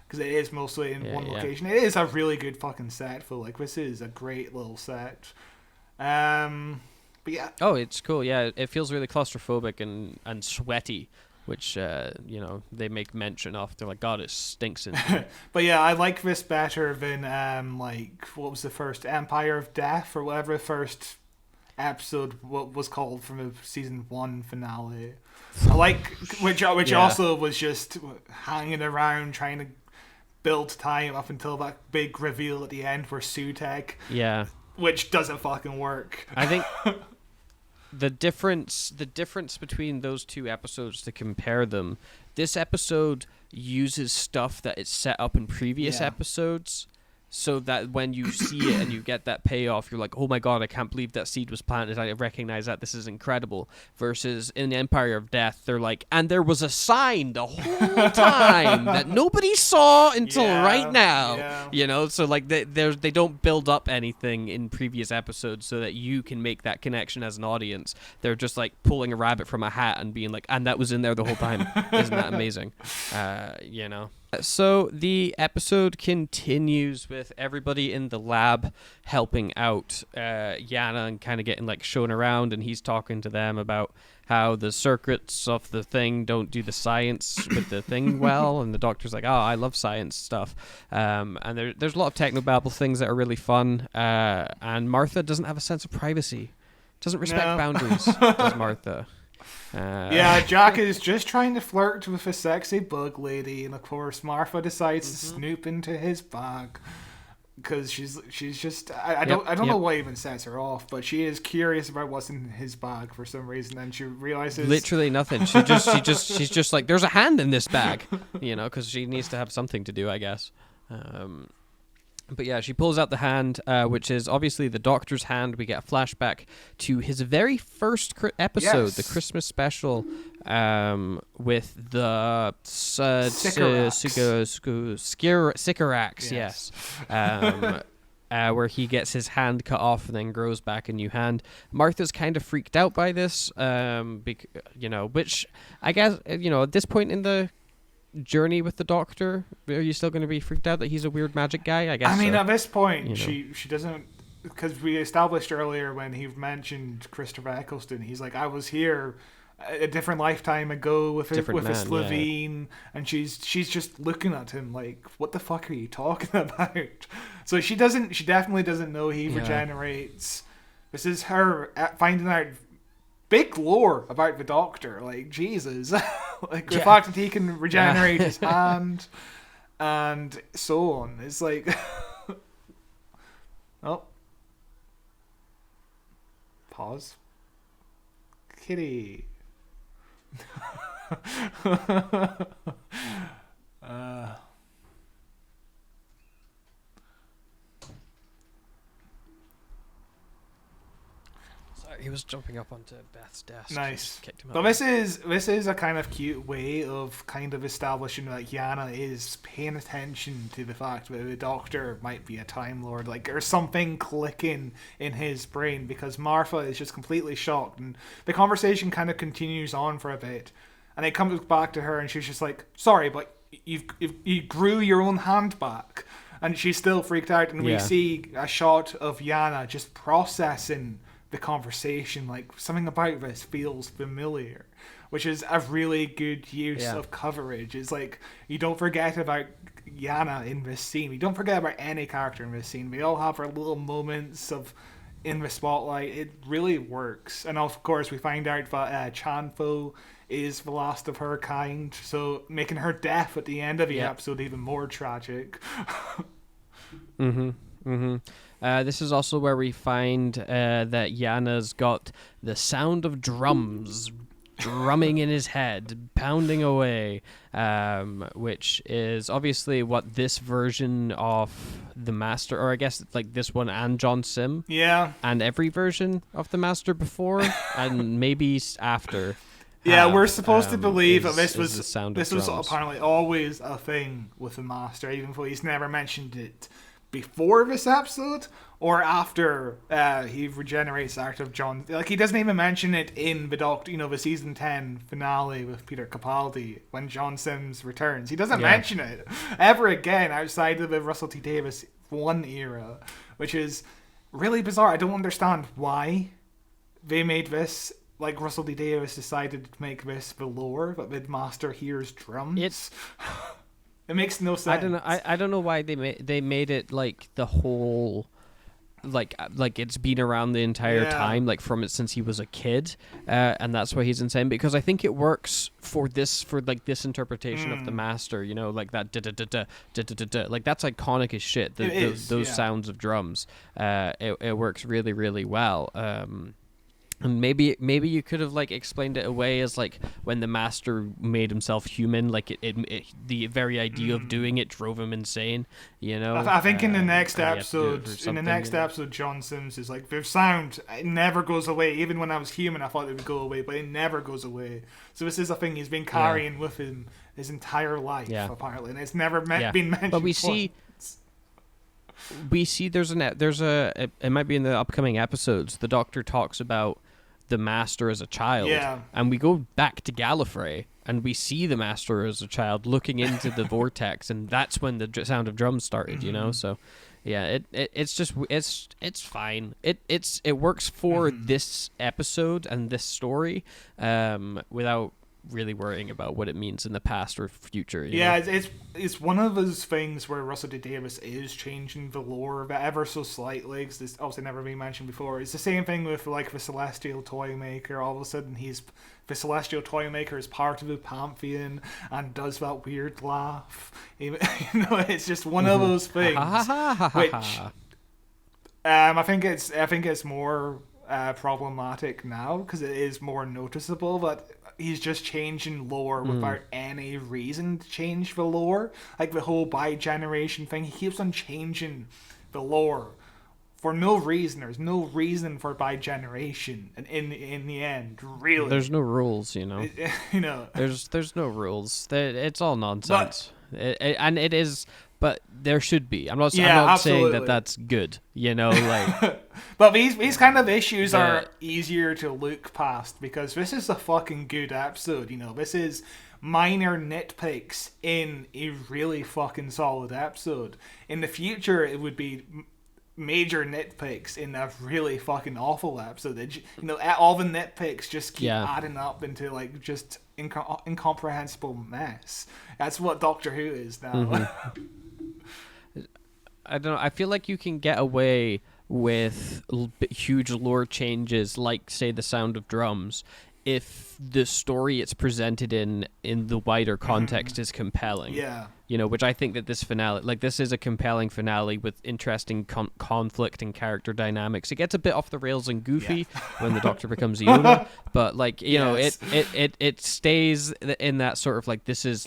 Because it is mostly in one location. It is a really good fucking set for like this is a great little set. But yeah.
Oh, it's cool. Yeah, it feels really claustrophobic and sweaty, which they make mention of. They're like, God, it stinks in here.
But yeah, I like this better than like what was the first Empire of Death or whatever the first episode was called from the season 1 finale. I like which also was just hanging around trying to build time up until that big reveal at the end where Sutek.
Yeah.
Which doesn't fucking work.
I think the difference between those two episodes, to compare them, this episode uses stuff that is set up in previous episodes, so that when you see it and you get that payoff, you're like, oh my God, I can't believe that seed was planted. I recognize that. This is incredible. Versus in Empire of Death, they're like, and there was a sign the whole time that nobody saw until right now.
Yeah.
So like they don't build up anything in previous episodes so that you can make that connection as an audience. They're just like pulling a rabbit from a hat and being like, and that was in there the whole time. Isn't that amazing? So the episode continues with everybody in the lab helping out Yana and kind of getting like shown around, and he's talking to them about how the circuits of the thing don't do the science with the thing well, and the doctor's like, oh, I love science stuff. And there's a lot of technobabble things that are really fun, and Martha doesn't have a sense of privacy. Doesn't respect boundaries, does Martha.
Jack is just trying to flirt with a sexy bug lady, and of course Martha decides to snoop into his bag because she's just I don't know what even sets her off, but she is curious about what's in his bag for some reason, and she realizes
literally nothing. She's just like, there's a hand in this bag, because she needs to have something to do, I guess. But yeah, she pulls out the hand, which is obviously the doctor's hand. We get a flashback to his very first episode, the Christmas special, with the Sycorax, yes. Where he gets his hand cut off and then grows back a new hand. Martha's kind of freaked out by this, which I guess, at this point in the journey with the Doctor? Are you still going to be freaked out that he's a weird magic guy? I guess.
I mean,
so.
at this point,
You know.
she doesn't, because we established earlier when he mentioned Christopher Eccleston, he's like, I was here a different lifetime ago with a
Different man,
Slovene, and she's just looking at him like, what the fuck are you talking about? So she definitely doesn't know he regenerates. This is her finding out big lore about the Doctor, like, Jesus. Like, the fact that he can regenerate his hand and so on. It's like, oh, pause, kitty.
Sorry, he was jumping up onto Beth's desk.
Nice.
Just kicked him
But
out.
this is a kind of cute way of kind of establishing that Yana is paying attention to the fact that the Doctor might be a Time Lord, like, or something clicking in his brain, because Martha is just completely shocked, and the conversation kind of continues on for a bit, and it comes back to her, and she's just like, "Sorry, but you grew your own hand back," and she's still freaked out, and we see a shot of Yana just processing the conversation, like, something about this feels familiar, which is a really good use of coverage. It's like, you don't forget about Yana in this scene. We don't forget about any character in this scene. We all have our little moments of in the spotlight. It really works. And of course, we find out that Chanfo is the last of her kind, so making her death at the end of the episode even more tragic.
This is also where we find that Yana's got the sound of drums drumming in his head, pounding away, which is obviously what this version of the Master, or I guess like this one and John Sim, and every version of the Master before, and maybe after.
We're supposed to believe that this was
drums.
apparently always a thing with the Master, even though he's never mentioned it before this episode or after he regenerates out of John. Like, he doesn't even mention it in the the season 10 finale with Peter Capaldi when John Sims returns. He doesn't mention it ever again outside of the Russell T Davies 1 era, which is really bizarre. I don't understand why they made this. Like, Russell T Davies decided to make this the lore, but the Master hears drums. It makes no sense.
I don't know. I don't know why they made it like the whole, like it's been around the entire time, like from it since he was a kid, and that's why he's insane. Because I think it works for this interpretation of the Master. You know, like that da da da da da da da. Like, that's iconic as shit. Those sounds of drums. It works really, really well. And maybe you could have like explained it away as like when the Master made himself human, like it the very idea of doing it drove him insane. You know,
I think in the next episode, John Sims is like, the sound, it never goes away. Even when I was human, I thought it would go away, but it never goes away. So this is a thing he's been carrying with him his entire life, apparently, and it's never been mentioned.
But we see there's it might be in the upcoming episodes. The Doctor talks about the Master as a child, and we go back to Gallifrey and we see the Master as a child looking into the vortex, and that's when the sound of drums started. You know, so it's fine. It works for this episode and this story, without really worrying about what it means in the past or future. You know?
It's one of those things where Russell T Davies is changing the lore but ever so slightly, because this obviously never been mentioned before. It's the same thing with like the Celestial Toymaker. All of a sudden the Celestial Toymaker is part of the Pantheon and does that weird laugh. You know, it's just one of those things which I think it's more problematic now because it is more noticeable, but he's just changing lore without any reason to change the lore. Like the whole bi-generation thing, he keeps on changing the lore for no reason. There's no reason for bi-generation, and in the end, really,
there's no rules. You know,
you know,
there's no rules. It's all nonsense. And it is but there should be. I'm not saying
absolutely.
that that's good, like.
But these kind of issues are easier to look past because this is a fucking good episode. This is minor nitpicks in a really fucking solid episode. In the future, it would be major nitpicks in a really fucking awful episode. All the nitpicks just keep adding up into like just incomprehensible mess. That's what Doctor Who is now.
Mm-hmm. I don't know. I feel like you can get away with huge lore changes, like say the sound of drums, if the story it's presented in the wider context is compelling.
Yeah.
Which I think that this finale, like this is a compelling finale with interesting conflict and character dynamics. It gets a bit off the rails and goofy when the Doctor becomes Iona, but like it stays in that sort of like this is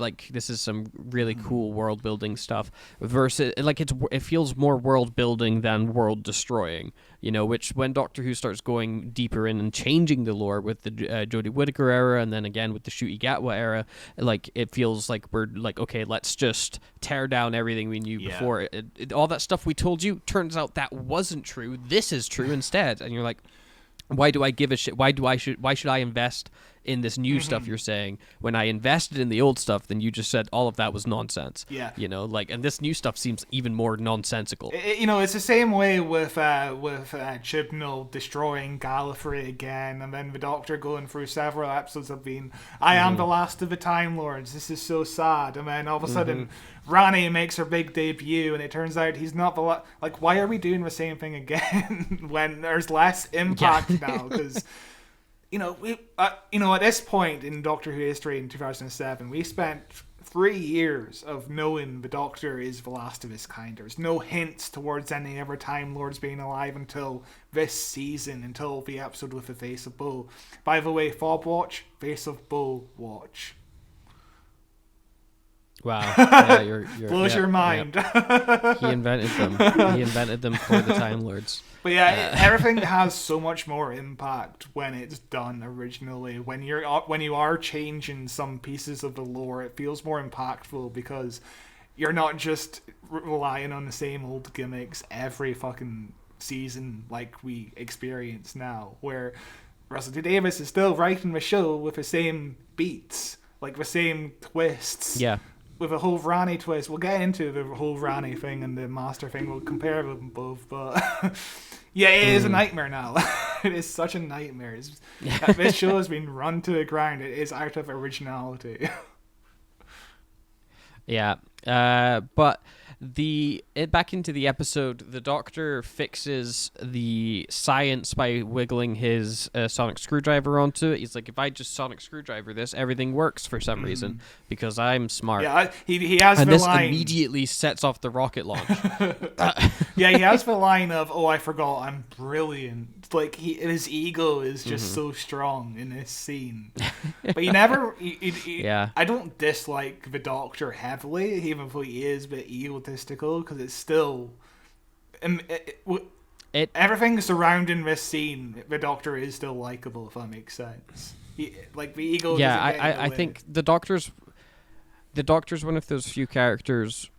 some really cool world building stuff versus like it feels more world building than world destroying. Which when Doctor Who starts going deeper in and changing the lore with the Jodie Whittaker era and then again with the Ncuti Gatwa era, like it feels like we're like, okay, let's just tear down everything we knew before. All that stuff we told you, turns out that wasn't true. This is true instead. And you're like, why do I give a shit? Why should I invest in this new stuff you're saying when I invested in the old stuff? Then you just said all of that was nonsense. And this new stuff seems even more nonsensical.
It's the same way with Chibnall destroying Gallifrey again, and then the Doctor going through several episodes of being, I am the last of the Time Lords. This is so sad. And then all of a sudden, Rani makes her big debut, and it turns out he's not the like. Why are we doing the same thing again when there's less impact now? Because at this point in Doctor Who history in 2007, we spent 3 years of knowing the Doctor is the last of his kind. There's no hints towards any other Time Lords being alive until this season, until the episode with the Face of Bo. By the way, Fob watch, Face of Bo watch.
Wow. Yeah, you're
blows your mind.
He invented them. He invented them for the Time Lords.
But everything has so much more impact when it's done originally. When you are changing some pieces of the lore, it feels more impactful because you're not just relying on the same old gimmicks every fucking season like we experience now, where Russell T Davies is still writing the show with the same beats, like the same twists.
Yeah.
With a whole Rani twist. We'll get into the whole Rani thing and the Master thing. We'll compare them both, but yeah, it is a nightmare now. It is such a nightmare. This show has been run to the ground. It is out of originality.
Yeah, but back into the episode, the Doctor fixes the science by wiggling his sonic screwdriver onto it. He's like, if I just sonic screwdriver this, everything works for some reason because I'm smart.
Yeah, he has
and
the
this
line.
Immediately sets off the rocket launch.
Yeah, he has the line of, "Oh, I forgot, I'm brilliant." Like his ego is just so strong in this scene. But he never. I don't dislike the Doctor heavily, even though he is a bit egotistical, because it's still. Everything surrounding this scene, the Doctor is still likable, if that makes sense. The ego.
Yeah, I think the Doctor's one of those few characters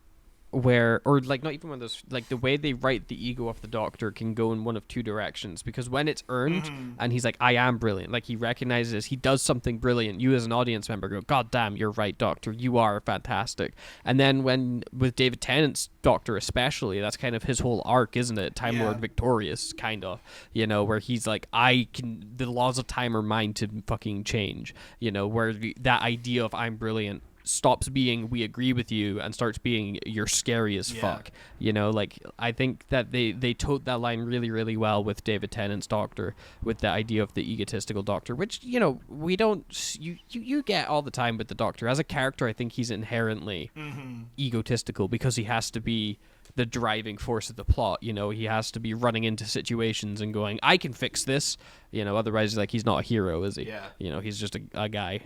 where, or like not even one of those, like the way they write the ego of the Doctor can go in one of two directions, because when it's earned and he's like, I am brilliant, like he recognizes he does something brilliant, you as an audience member go, God damn, you're right, Doctor, you are fantastic. And then when with David Tennant's Doctor especially, that's kind of his whole arc, isn't it? Time Lord victorious, kind of, where he's like, the laws of time are mine to fucking change, where that idea of I'm brilliant stops being we agree with you and starts being you're scary as fuck. I think that they toed that line really, really well with David Tennant's Doctor, with the idea of the egotistical Doctor, which we don't you get all the time with the Doctor as a character. I think he's inherently egotistical because he has to be the driving force of the plot. He has to be running into situations and going, I can fix this, otherwise he's not a hero, is he? He's just a guy.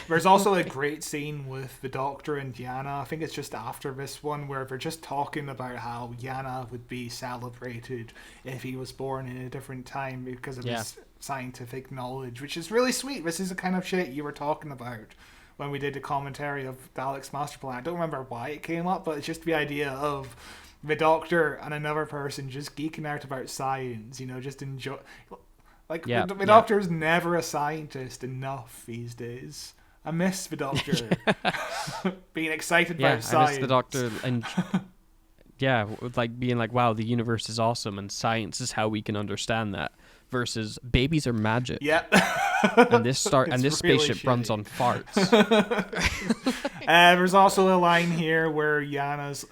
There's also a great scene with the Doctor and Yana. I think it's just after this one where they're just talking about how Yana would be celebrated if he was born in a different time because of his scientific knowledge, which is really sweet. This is the kind of shit you were talking about when we did the commentary of Dalek's Master Plan. I don't remember why it came up, but it's just the idea of the Doctor and another person just geeking out about science, just enjoy. Like, the Doctor's never a scientist enough these days. I miss the Doctor being excited about science. I miss
the Doctor and like being like, wow, the universe is awesome and science is how we can understand that. Versus babies are magic.
Yeah.
and this really spaceship shitty. Runs on farts.
There's also a line here where Yana's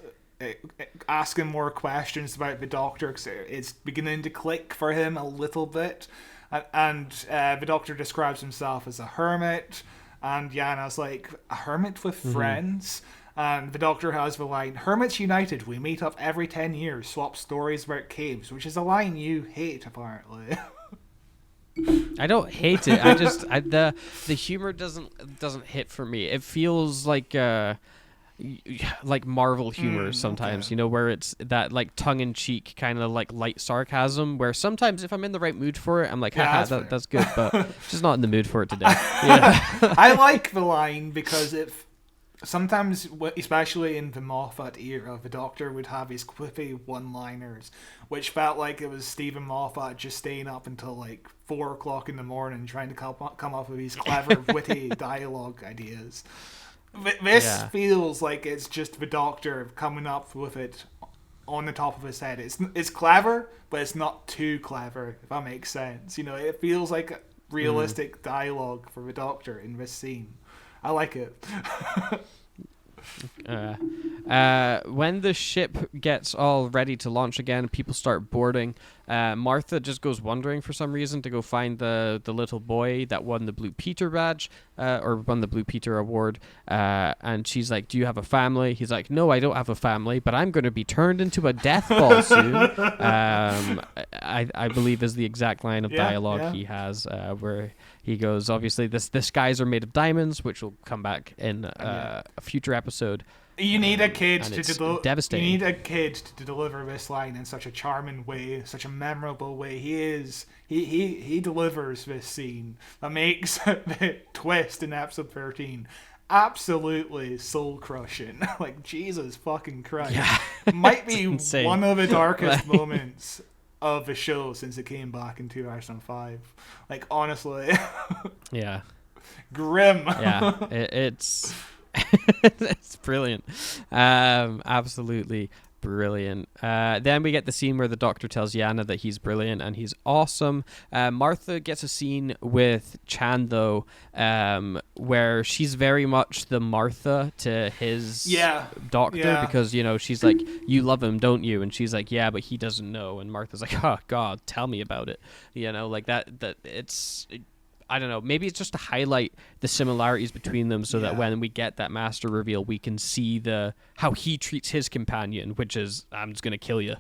asking more questions about the Doctor because it's beginning to click for him a little bit. And the Doctor describes himself as a hermit. And Yana's like, a hermit with friends? And the Doctor has the line, "Hermits united, we meet up every 10 years, swap stories about caves," which is a line you hate, apparently.
I don't hate it. The humor doesn't hit for me. It feels like Marvel humor sometimes, where it's that like tongue-in-cheek kind of like light sarcasm, where sometimes if I'm in the right mood for it, I'm like, haha, that's good, but just not in the mood for it today. Yeah.
I like the line because sometimes, especially in the Moffat era, the Doctor would have his quippy one-liners, which felt like it was Stephen Moffat just staying up until like 4 o'clock in the morning trying to come up with these clever, witty dialogue ideas. This feels like it's just the Doctor coming up with it on the top of his head. It's clever, but it's not too clever, if that makes sense. It feels like realistic dialogue for the Doctor in this scene. I like it.
When the ship gets all ready to launch again, people start boarding. Martha just goes wandering for some reason to go find the little boy that won the Blue Peter badge, or won the Blue Peter award. And she's like, "Do you have a family?" He's like, "No, I don't have a family, but I'm going to be turned into a death ball soon." I believe is the exact line of dialogue he has, where he goes, obviously, the skies are made of diamonds, which will come back in a future episode.
You need a kid
devastating.
You need a kid to deliver this line in such a charming way, such a memorable way. He delivers this scene that makes the twist in episode 13 absolutely soul crushing. Like, Jesus fucking Christ.
Yeah.
Might be one of the darkest moments of the show since it came back in 2005. Like, honestly.
Yeah.
Grim.
Yeah. It's it's brilliant. Absolutely brilliant. Then we get the scene where the Doctor tells Yana that he's brilliant and he's awesome. Martha gets a scene with Chan, though, where she's very much the Martha to his Doctor, because she's like, "You love him, don't you?" And she's like, "Yeah, but he doesn't know." And Martha's like, "Oh God, tell me about it." Like that it's I don't know, maybe it's just to highlight the similarities between them so that when we get that master reveal, we can see how he treats his companion, which is, "I'm just going to kill you."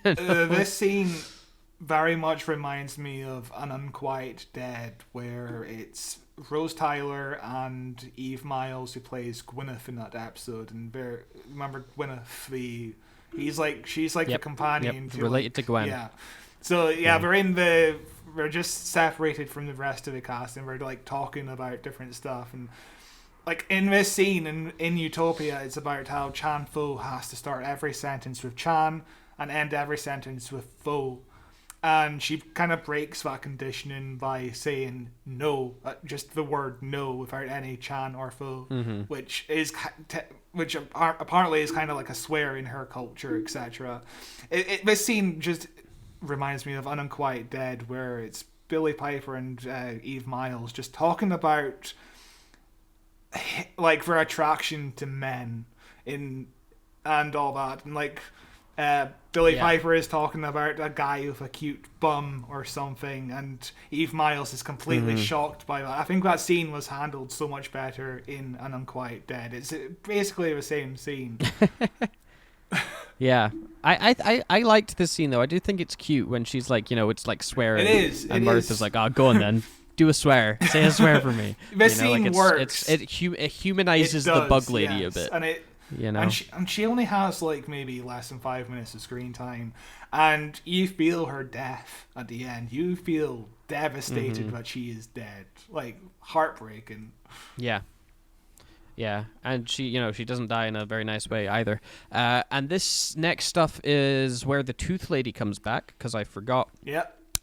This scene very much reminds me of An Unquiet Dead, where it's Rose Tyler and Eve Miles who plays Gwyneth in that episode. And remember Gwyneth, she's like the companion.
Related to Gwen.
Yeah. So we're just separated from the rest of the cast, and we're like talking about different stuff. And like in this scene in Utopia, it's about how Chan Fo has to start every sentence with Chan and end every sentence with Fo. And she kind of breaks that conditioning by saying no, just the word no without any Chan or Fo, which apparently is kind of like a swear in her culture, etc. This scene just reminds me of An Unquiet Dead, where it's Billy Piper and Eve Miles just talking about like their attraction to men and all that, and like Billy Piper is talking about a guy with a cute bum or something, and Eve Miles is completely shocked by that. I think that scene was handled so much better in An Unquiet Dead. It's basically the same scene.
Yeah, I liked this scene though. I do think it's cute when she's like, it's like swearing.
It is.
And Martha's like, "Oh, go on then, do a swear, say a swear for me."
This scene works.
It humanizes the bug lady a bit.
And she only has like maybe less than 5 minutes of screen time, and you feel her death at the end. You feel devastated that she is dead. Like, heartbreaking.
Yeah. Yeah, and she doesn't die in a very nice way either. And this next stuff is where the Tooth Lady comes back, because I forgot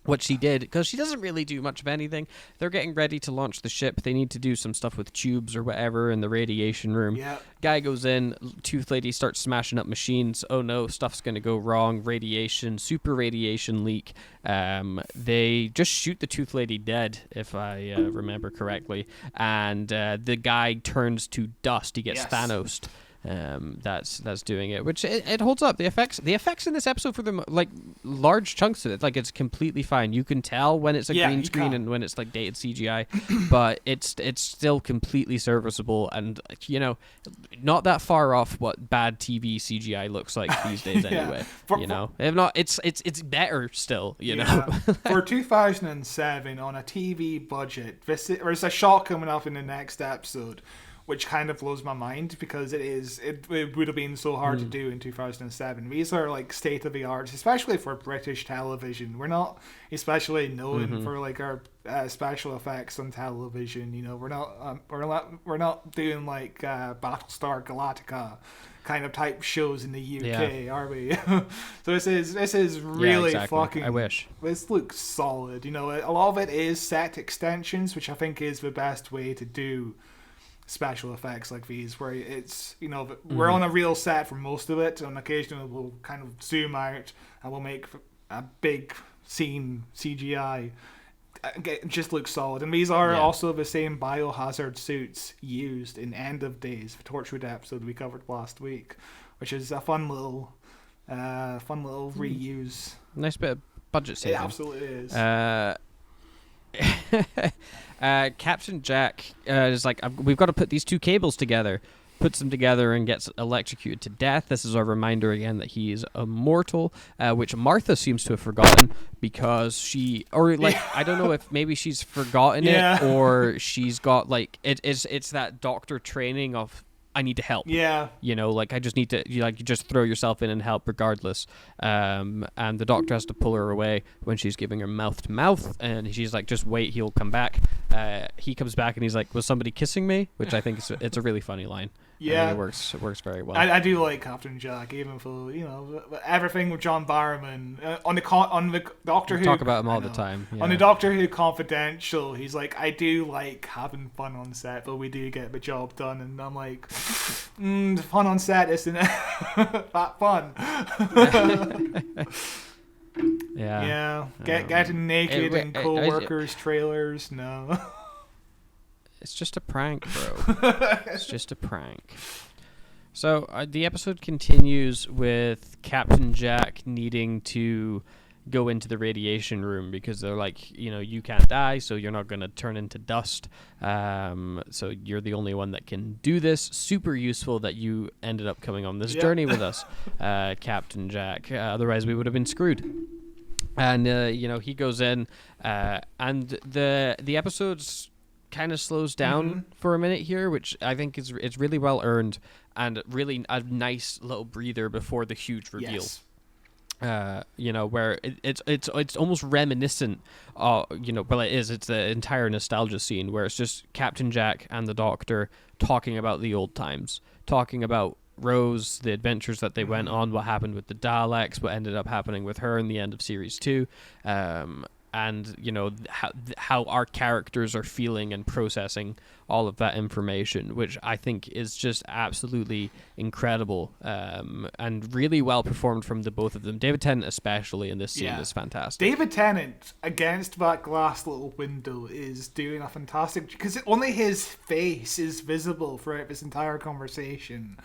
what she did, because she doesn't really do much of anything. They're getting ready to launch the ship. They need to do some stuff with tubes or whatever in the radiation room. Guy goes in, Tooth Lady starts smashing up machines. Oh no, stuff's going to go wrong. Radiation, super radiation leak. They just shoot the Tooth Lady dead, if I remember correctly. And the guy turns to dust. He gets Thanos. That's doing it, which it holds up. The effects in this episode, for the like large chunks of it, like, it's completely fine. You can tell when it's a green screen and when it's like dated CGI, but it's still completely serviceable, and not that far off what bad TV CGI looks like these days anyway. If not, it's better still.
For 2007 on a TV budget, there's a shot coming up in the next episode, which kind of blows my mind, because it would have been so hard to do in 2007. These are like state of the art, especially for British television. We're not especially known for like our special effects on television. We're not doing like Battlestar Galactica kind of type shows in the UK, are we? So this is really fucking.
I wish
this looks solid. A lot of it is set extensions, which I think is the best way to do special effects like these, where it's we're on a real set for most of it, and occasionally we'll kind of zoom out and we'll make a big scene CGI. It just looks solid, and these are also the same biohazard suits used in End of Days, the Torchwood episode we covered last week, which is a fun little reuse.
Nice bit of budget saving.
It absolutely is.
Captain Jack is like, we've got to put these two cables together. Puts them together and gets electrocuted to death. This is our reminder again that he is immortal, which Martha seems to have forgotten, because I don't know if maybe she's forgotten it, or she's got like it's that doctor training of, I need to help. I just need to, you just throw yourself in and help regardless. And the doctor has to pull her away when she's giving her mouth to mouth, and she's like, just wait, he'll come back. He comes back and he's like, was somebody kissing me? Which I think it's a really funny line. It works very well.
I do like Captain Jack, even for everything with John Barrowman on the Doctor Who.
Talk about him all the time.
On the Doctor Who Confidential, he's like, I do like having fun on set, but we do get the job done, and I'm like, fun on set isn't that fun. Getting naked in co-workers' trailers, no.
It's just a prank, bro. It's just a prank. So the episode continues with Captain Jack needing to go into the radiation room, because they're like, you can't die, so you're not going to turn into dust. So you're the only one that can do this. Super useful that you ended up coming on this journey with us, Captain Jack. Otherwise, we would have been screwed. And, he goes in, and the episode's kind of slows down for a minute here, which I think it's really well earned, and really a nice little breather before the huge reveal. Where it's almost reminiscent well, it's the entire nostalgia scene, where it's just Captain Jack and the Doctor talking about the old times, talking about Rose, the adventures that they went on, what happened with the Daleks, what ended up happening with her in the end of series 2, and how our characters are feeling and processing all of that information, which I think is just absolutely incredible, and really well performed from the both of them. David Tennant especially in this scene is fantastic.
David Tennant against that glass little window is doing a fantastic, because only his face is visible throughout this entire conversation.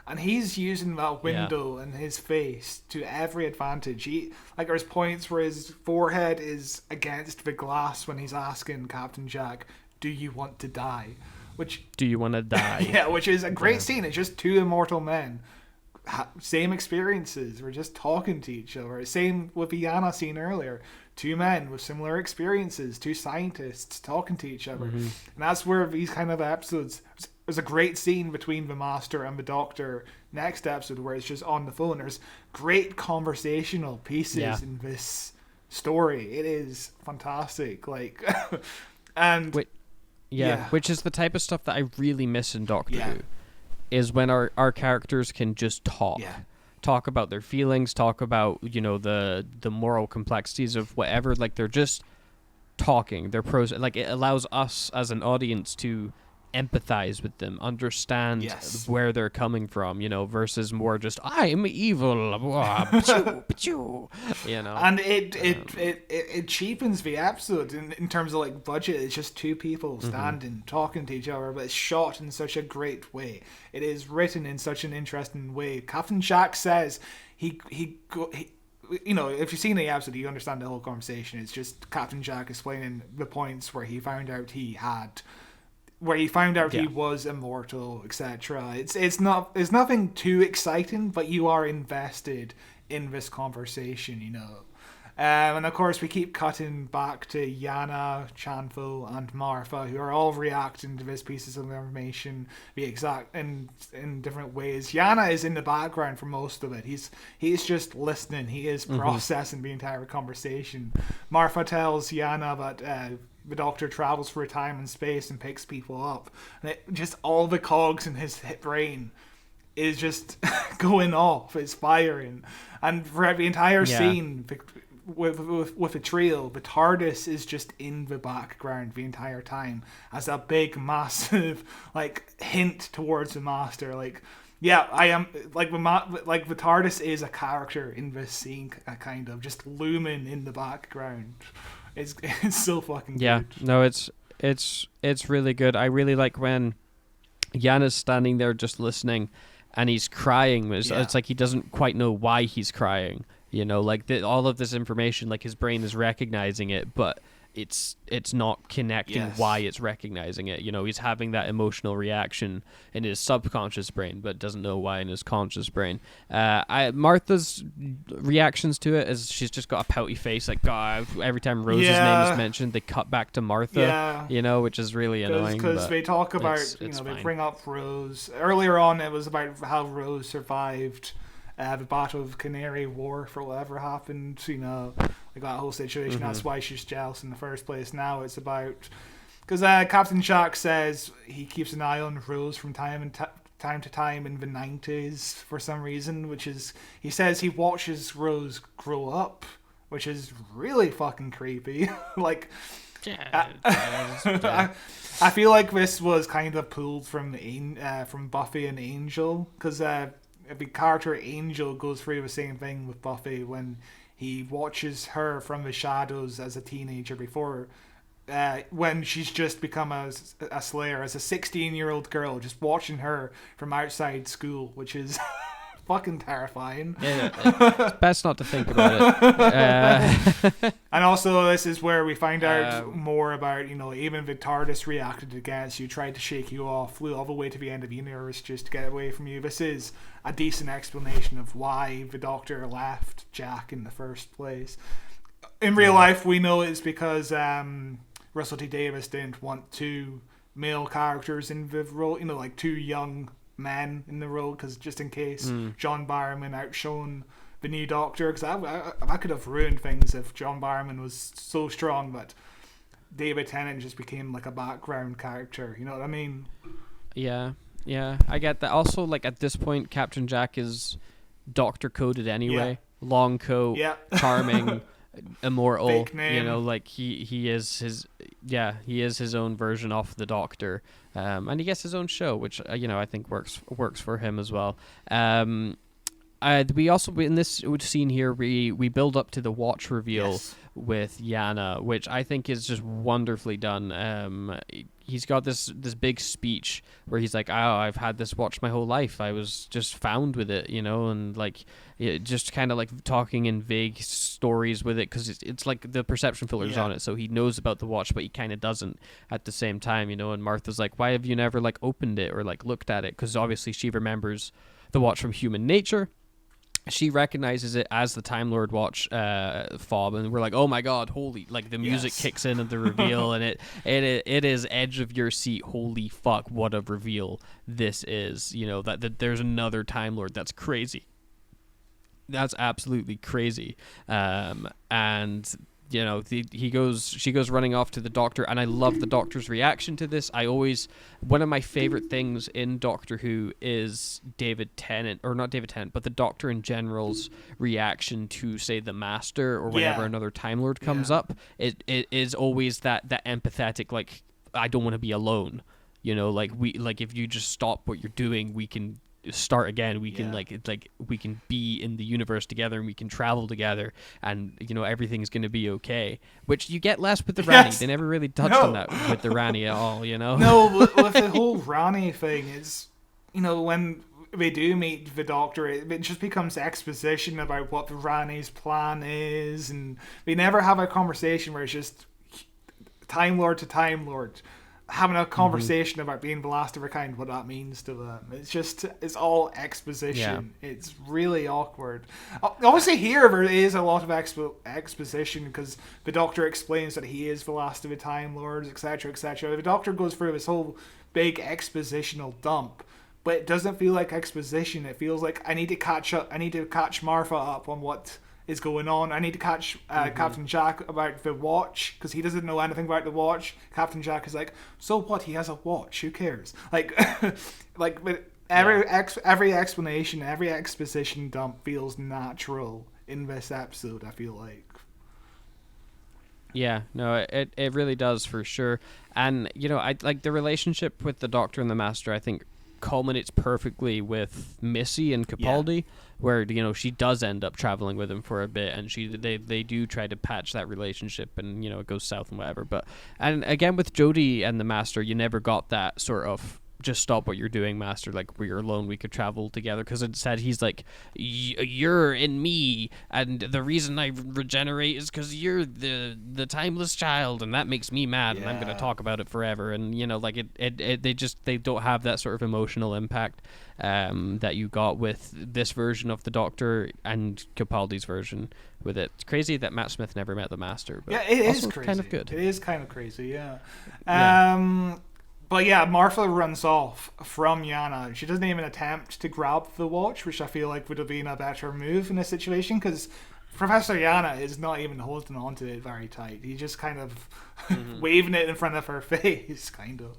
And he's using that window and his face to every advantage. There's points where his forehead is against the glass when he's asking Captain Jack, "Do you want to die?"
Do you want to die?
Which is a great scene. It's just two immortal men, same experiences. We're just talking to each other. Same with the Yana scene earlier. Two men with similar experiences, two scientists talking to each other. And that's where these kind of episodes... There's a great scene between the Master and the Doctor next episode where it's just on the phone. There's great conversational pieces in this story. It is fantastic. Like, and
which is the type of stuff that I really miss in Doctor
Yeah.
Who, is when our characters can just talk.
Yeah.
Talk about their feelings, talk about, the moral complexities of whatever. Like, they're just talking. They're pros. Like, it allows us as an audience to empathize with them, understand
Yes.
where they're coming from, versus more just, I'm evil, blah, pachoo, pachoo,
And it cheapens the episode in terms of like budget. It's just two people standing talking to each other, but it's shot in such a great way. It is written in such an interesting way. Captain Jack says he if you've seen the episode, you understand the whole conversation. It's just Captain Jack explaining the points where he found out he was immortal, etc. It's nothing too exciting, but you are invested in this conversation, and of course we keep cutting back to Yana, Chanfo, and Martha, who are all reacting to this pieces of information in different ways. Yana is in the background for most of it. He's just listening. He is processing the entire conversation. Martha tells Yana that the Doctor travels through time and space and picks people up, and just all the cogs in his brain is just going off. It's firing, and for the entire scene with the trio, the TARDIS is just in the background the entire time as a big, massive hint towards the Master. I am the TARDIS is a character in this scene, kind of just looming in the background. It's so fucking good.
Yeah, no, it's really good. I really like when Yana's standing there just listening, and he's crying. It's like he doesn't quite know why he's crying. All of this information, his brain is recognizing it, but it's not connecting why it's recognizing it. He's having that emotional reaction in his subconscious brain, but doesn't know why in his conscious brain. Martha's reactions to it is she's just got a pouty face. God, every time Rose's name is mentioned, they cut back to Martha. Which is really annoying.
Because they talk about, they
fine.
bring up Rose. Earlier on, it was about how Rose survived the Battle of Canary Wharf or whatever happened, that whole situation. That's why she's jealous in the first place. Now it's about, because Captain Jack says he keeps an eye on Rose from time to time in the 90s for some reason, which is, he says he watches Rose grow up, which is really fucking creepy. I feel like this was kind of pulled from Buffy and Angel, because the character Angel goes through the same thing with Buffy when he watches her from the shadows as a teenager before, when she's just become a Slayer, as a 16-year-old girl, just watching her from outside school, which is fucking terrifying.
It's best not to think about it.
And also, this is where we find out more about, even the TARDIS reacted against you, tried to shake you off, flew all the way to the end of the universe just to get away from you. This is a decent explanation of why the Doctor left Jack in the first place. In real life, we know it's because Russell T Davies didn't want two male characters in the role, two young men in the role, because just in case John Barrowman outshone the new Doctor, because I could have ruined things if John Barrowman was so strong that David Tennant just became a background character. You know what I mean?
Yeah, I get that. Also, at this point, Captain Jack is Doctor coded anyway. Long coat, charming, immortal.
Fake name.
He is his own version of the Doctor, and he gets his own show, which I think works for him as well. We also, in this scene here, we build up to the watch reveal with Yana, which I think is just wonderfully done. He's got this big speech where he's like, "Oh, I've had this watch my whole life. I was just found with it, and just kind of talking in vague stories with it, because it's like the perception filter's on it, so he knows about the watch, but he kind of doesn't at the same time, And Martha's like, "Why have you never opened it or looked at it?" Because obviously she remembers the watch from Human Nature. She recognizes it as the Time Lord watch fob, and we're like, oh my god, holy, the music kicks in at the reveal, and it is edge of your seat, holy fuck, what a reveal this is, that there's another Time Lord. That's crazy. That's absolutely crazy. And she goes running off to the doctor, and I love the doctor's reaction to this. One of my favorite things in Doctor Who is David Tennant, or not David Tennant, but the Doctor in general's reaction to, say, the Master, or whenever another Time Lord comes up. It is always that empathetic, like, I don't want to be alone. If you just stop what you're doing, we can start again. We can we can be in the universe together, and we can travel together, and everything's going to be okay. Which you get less with the Rani. They never really touched on that with the Rani at all.
No, with the whole Rani thing is, when we do meet the Doctor, it just becomes exposition about what the Rani's plan is, and we never have a conversation where it's just Time Lord to Time Lord having a conversation about being the last of her kind, what that means to them. It's all exposition. Yeah. It's really awkward. Obviously here there is a lot of exposition, because the Doctor explains that he is the last of the Time Lords, etc., etc. The Doctor goes through this whole big expositional dump, but it doesn't feel like exposition. It feels like I need to catch Martha up on what is going on. I need to catch Captain Jack about the watch, because he doesn't know anything about the watch. Captain Jack is like, so what? He has a watch. Who cares? But every explanation, every exposition dump feels natural in this episode, I feel like.
Yeah, no, it really does, for sure. And I like the relationship with the Doctor and the Master. I think culminates perfectly with Missy and Capaldi, where she does end up traveling with him for a bit, and they do try to patch that relationship, and it goes south and whatever. And again with Jodie and the Master, you never got that sort of just stop what you're doing, Master, like, we're alone, we could travel together, because instead he's like, you're in me, and the reason I regenerate is because you're the timeless child, and that makes me mad, and I'm going to talk about it forever. And they don't have that sort of emotional impact that you got with this version of the Doctor and Capaldi's version with it. It's crazy that Matt Smith never met the Master, but
it is crazy.
Kind of good.
It is kind of crazy, But yeah, Martha runs off from Yana. She doesn't even attempt to grab the watch, which I feel like would have been a better move in this situation, because Professor Yana is not even holding onto it very tight. He's just kind of waving it in front of her face, kind of.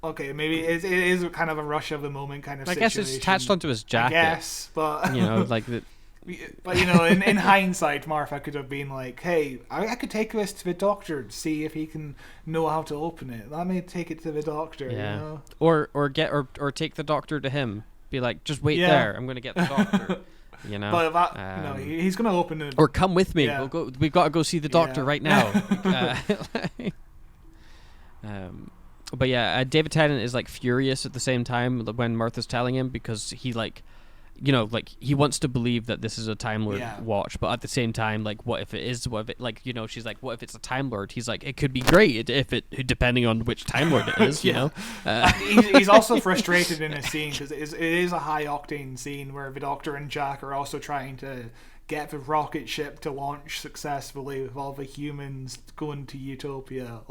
Okay, maybe it is kind of a rush of the moment kind of situation.
I guess it's attached onto his jacket.
I guess, but
like the.
But in hindsight, Martha could have been like, "Hey, I could take this to the Doctor to see if he can know how to open it. Let me take it to the Doctor."
Or take the Doctor to him. Be like, just wait there. I'm going to get the Doctor.
But he's going to open it.
Or come with me. Yeah. We've got to go see the Doctor right now. But yeah, David Tennant is like furious at the same time when Martha's telling him, because he he wants to believe that this is a Time Lord watch, but at the same time, like, what if it is? What if it, she's like, what if it's a Time Lord? He's like, it could be great if it, depending on which Time Lord it is, you know?
He's also frustrated in a scene, because it is a high octane scene where the Doctor and Jack are also trying to get the rocket ship to launch successfully with all the humans going to Utopia.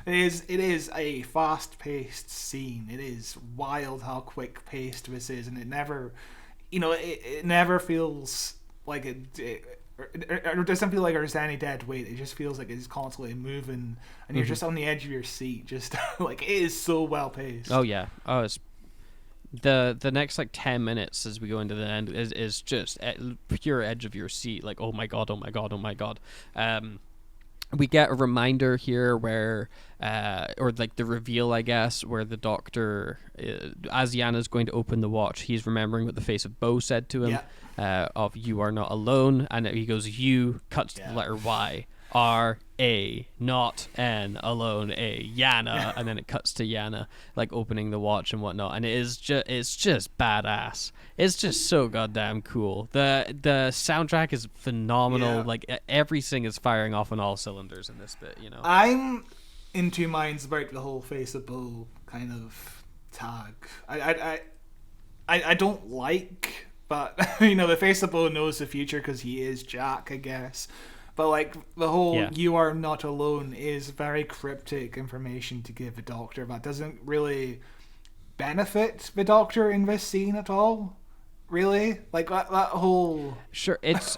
It is a fast-paced scene. It is wild how quick-paced this is, and it never... it never feels like it doesn't feel like there's any dead weight. It just feels like it's constantly moving, and you're just on the edge of your seat. Just like, it is so well paced.
Oh yeah. Oh, it's the next 10 minutes as we go into the end is just pure edge of your seat. Like, oh my god, oh my god, oh my god. We get a reminder here where, or the reveal, I guess, where the Doctor, as Yana's going to open the watch, he's remembering what the face of Bo said to him, of "You are not alone," and he goes, "You," cuts to the letter Y, R-A, not N, alone, A, Yana, and then it cuts to Yana, opening the watch and whatnot, and it's just badass. It's just so goddamn cool. The soundtrack is phenomenal. Everything is firing off on all cylinders in this bit,
I'm in two minds about the whole face of Bo kind of tag. I don't like, but the face of Bo knows the future because he is Jack, I guess. But the whole "you are not alone" is very cryptic information to give the Doctor that doesn't really benefit the Doctor in this scene at all. Really? Like that whole...
Sure, it's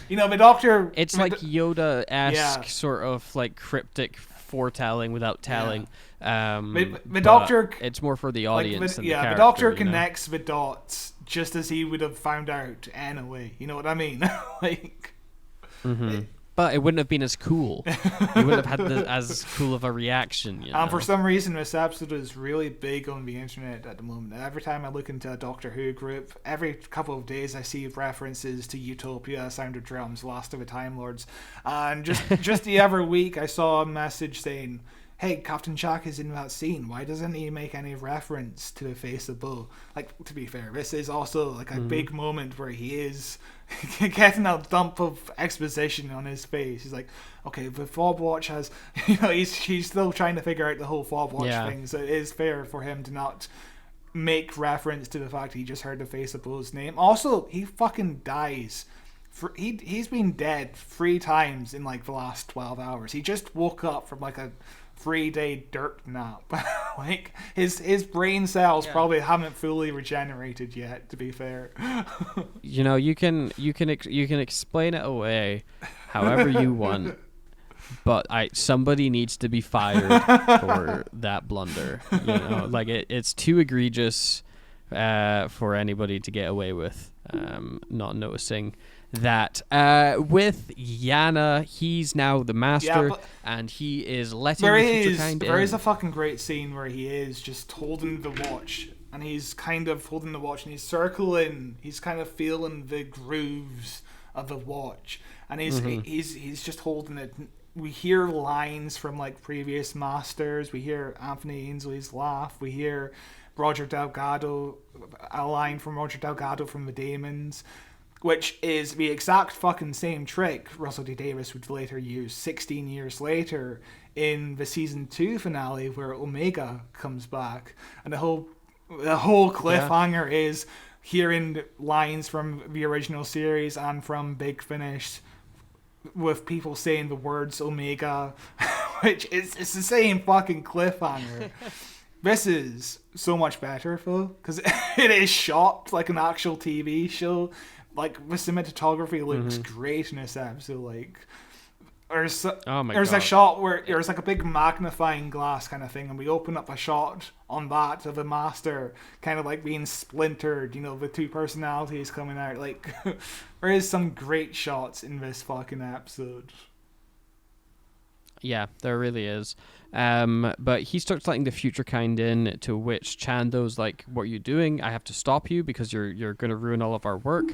the Doctor...
it's like Yoda-esque sort of like cryptic foretelling without telling.
The Doctor...
It's more for the audience than the character.
The Doctor connects the dots just as he would have found out anyway. You know what I mean? Like...
But it wouldn't have been as cool. You wouldn't have had as cool of a reaction.
And for some reason, this episode is really big on the internet at the moment. Every time I look into a Doctor Who group, every couple of days I see references to Utopia, Sound of Drums, Last of the Time Lords. And just the other week, I saw a message saying, hey, Captain Jack is in that scene. Why doesn't he make any reference to the face of Bo? Like, to be fair, this is also like a big moment where he is getting a dump of exposition on his face. He's like, okay, the Fob Watch has, he's still trying to figure out the whole Fob Watch thing, so it is fair for him to not make reference to the fact he just heard the face of Bo's name. Also, he fucking dies. He's been dead 3 times in like the last 12 hours. He just woke up from like a 3-day dirt nap. Like his brain cells probably haven't fully regenerated yet, to be fair.
You can explain it away however you want, but somebody needs to be fired for that blunder. Like it's too egregious for anybody to get away with not noticing that. With Yana, he's now the master, and he is letting the future kind in.
There is a fucking great scene where he is just holding the watch, and he's kind of holding the watch, and he's circling, he's kind of feeling the grooves of the watch, and he's just holding it. We hear lines from like previous masters. We hear Anthony Ainsley's laugh. We hear Roger Delgado, a line from Roger Delgado from the Daemons, which is the exact fucking same trick Russell T Davies would later use 16 years later in the season 2 finale, where Omega comes back, and the whole cliffhanger is hearing lines from the original series and from Big Finish with people saying the words Omega, which it's the same fucking cliffhanger. This is so much better, though, because it is shot like an actual TV show. Like, the cinematography looks great in this episode. Like, there's a shot where there's like a big magnifying glass kind of thing, and we open up a shot on that of the Master kind of like being splintered, the 2 personalities coming out. Like, there is some great shots in this fucking episode.
Yeah, there really is. But he starts letting the future kind in, to which Chando's like, what are you doing? I have to stop you because you're going to ruin all of our work,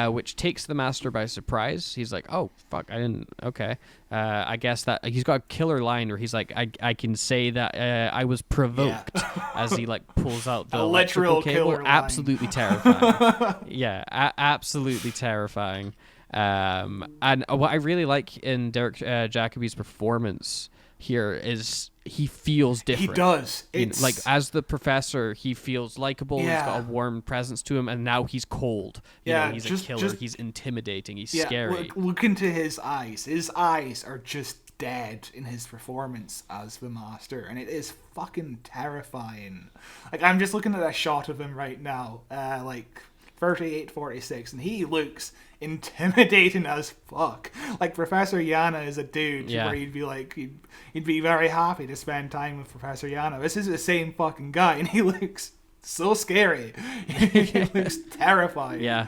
which takes the Master by surprise. He's like, oh, fuck, I didn't, okay. I guess that he's got a killer line where he's like, I can say that I was provoked, as he like pulls out the
literal
cable.
Killer
Absolutely terrifying. Yeah, absolutely terrifying. And what I really like in Derek Jacobi's performance here is he feels different.
He does.
Like, as the Professor, he feels likable. He's got a warm presence to him, and now he's cold. He's a killer. He's intimidating. He's scary.
Look into his eyes. His eyes are just dead in his performance as the Master, and it is fucking terrifying. Like, I'm just looking at a shot of him right now, like 38-46, and he looks intimidating as fuck. Like, Professor Yana is a dude where you'd be like, he'd be very happy to spend time with Professor Yana. This is the same fucking guy, and he looks so scary. He looks terrifying.
Yeah.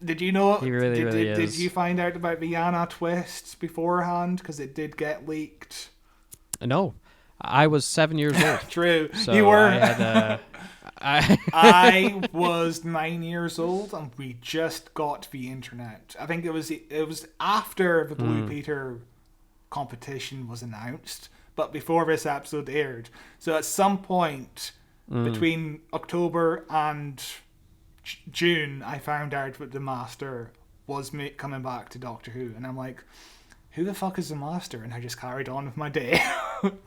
Did you know?
He really is.
Did you find out about the Yana twist beforehand? Because it did get leaked.
No, I was 7 years old.
True,
so
you were.
I had
I was 9 years old, and we just got the internet. I think it was after the Blue Peter competition was announced, but before this episode aired. So at some point between October and June, I found out that the Master was coming back to Doctor Who, and I'm like, who the fuck is the Master? And I just carried on with my day.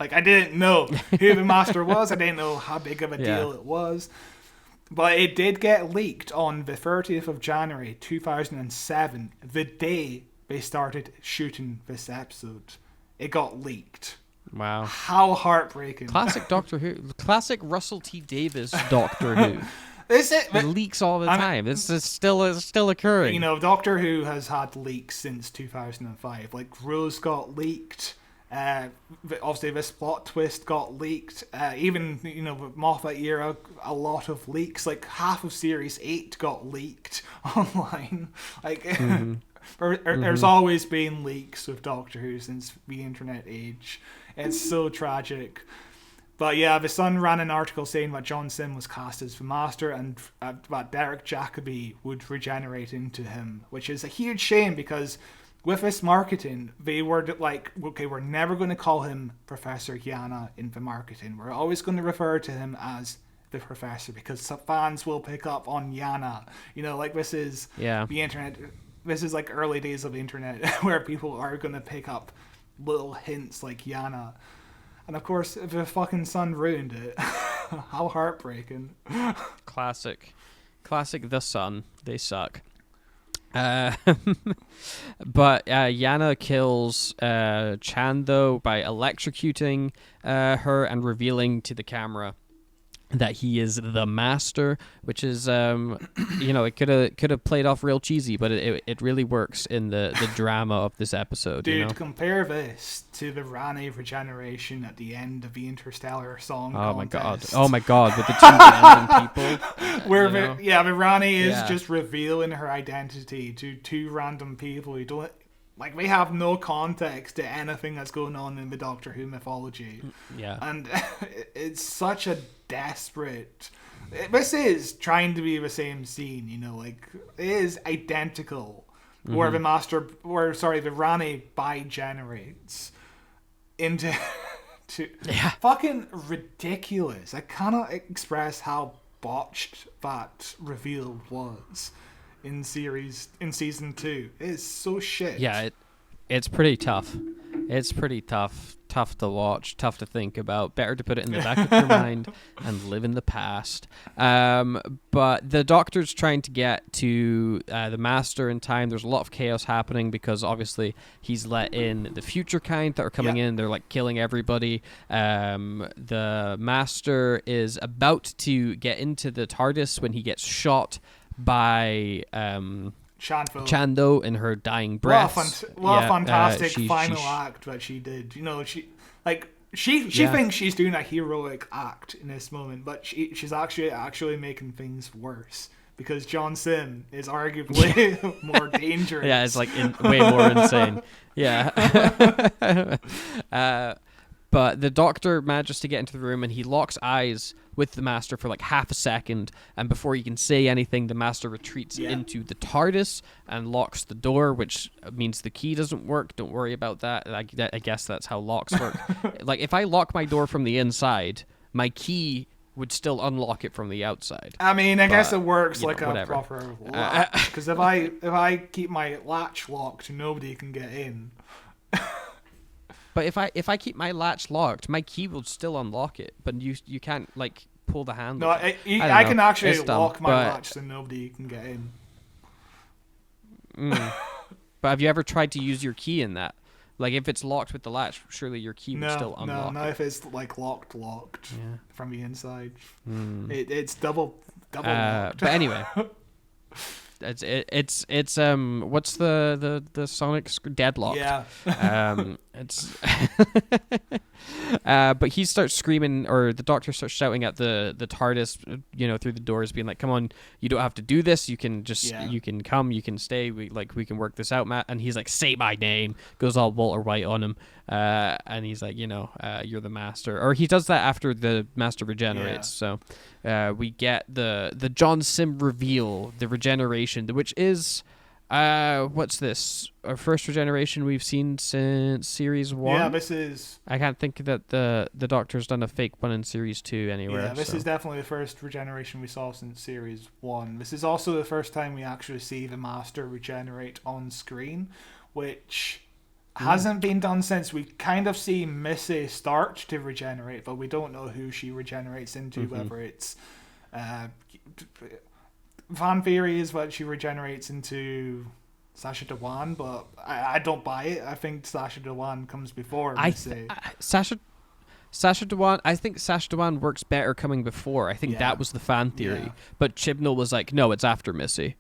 Like, I didn't know who the Master was. I didn't know how big of a deal it was. But it did get leaked on the 30th of January 2007, the day they started shooting this episode. It got leaked.
Wow.
How heartbreaking.
Classic Doctor Who. Classic Russell T Davies Doctor Who. It leaks all the time. This is still occurring.
You know, Doctor Who has had leaks since 2005. Like, Rose got leaked. Obviously, this plot twist got leaked. Even, you know, with Moffat era, a lot of leaks. Like, half of Series 8 got leaked online. Like, there's always been leaks with Doctor Who since the internet age. It's so tragic. But yeah, The Sun ran an article saying that John Sim was cast as the Master and that Derek Jacobi would regenerate into him, which is a huge shame because with this marketing, they were like, okay, we're never going to call him Professor Yana in the marketing. We're always going to refer to him as the Professor because fans will pick up on Yana. You know, like this is the internet. This is like early days of the internet where people are going to pick up little hints like Yana. And of course, the fucking Sun ruined it. How heartbreaking.
Classic The Sun. They suck. But Yana kills Chan though by electrocuting her and revealing to the camera that he is the Master, which is you know, it could have played off real cheesy, but it really works in the drama of this episode.
Dude,
you know?
compare this to the Rani regeneration at the end of the Interstellar Song Contest.
Oh my god, with the two random people.
Where the Rani is just revealing her identity to two random people who don't, like, they have no context to anything that's going on in the Doctor Who mythology. Yeah. And it's such a desperate... This is trying to be the same scene, you know, like, it is identical. Where the Rani bi-generates into... fucking ridiculous. I cannot express how botched that reveal was. In season 2, it is so shit.
Yeah, it's pretty tough. It's pretty tough to watch, tough to think about. Better to put it in the back of your mind and live in the past. But the Doctor's trying to get to the Master in time. There's a lot of chaos happening because obviously he's let in the future kind that are coming in. They're like killing everybody. The Master is about to get into the TARDIS when he gets shot by Chando in her dying breath.
What a fantastic final act that she did. You know, she thinks she's doing a heroic act in this moment, but she's actually making things worse because John Sim is arguably more dangerous.
Yeah, it's like way more insane. Yeah. But the Doctor manages to get into the room and he locks eyes with the Master for like half a second, and before he can say anything, the Master retreats into the TARDIS and locks the door, which means the key doesn't work. Don't worry about that. I guess that's how locks work. Like, if I lock my door from the inside, my key would still unlock it from the outside.
I mean, I guess it works like a proper latch, because if I keep my latch locked, nobody can get in.
But if I keep my latch locked, my key will still unlock it. But you can't like pull the handle.
No, I can actually lock my latch so nobody can get in.
But have you ever tried to use your key in that? Like, if it's locked with the latch, surely your key would still unlock.
No, if it's like locked from the inside, it's double locked.
But anyway. It's what's the Sonic Deadlocked?
Yeah.
It's but he starts screaming, or the Doctor starts shouting at the TARDIS, you know, through the doors, being like, "Come on, you don't have to do this. You can just you can come, you can stay. We can work this out, Matt." And he's like, "Say my name." Goes all Walter White on him, and he's like, "You know, you're the Master." Or he does that after the Master regenerates. So we get the John Sim reveal, the regeneration, which is what's this? Our first regeneration we've seen since series 1.
Yeah, this is.
I can't think that the Doctor's done a fake one in series 2 anywhere.
Yeah, this is definitely the first regeneration we saw since series 1. This is also the first time we actually see the Master regenerate on screen, which hasn't been done since. We kind of see Missy start to regenerate, but we don't know who she regenerates into, whether it's fan theory is what she regenerates into Sacha Dhawan, but I don't buy it. I think Sacha Dhawan comes before Missy.
Sacha Sacha Dhawan, I think Sacha Dhawan works better coming before. I think that was the fan theory.
Yeah.
But Chibnall was like, no, it's after Missy.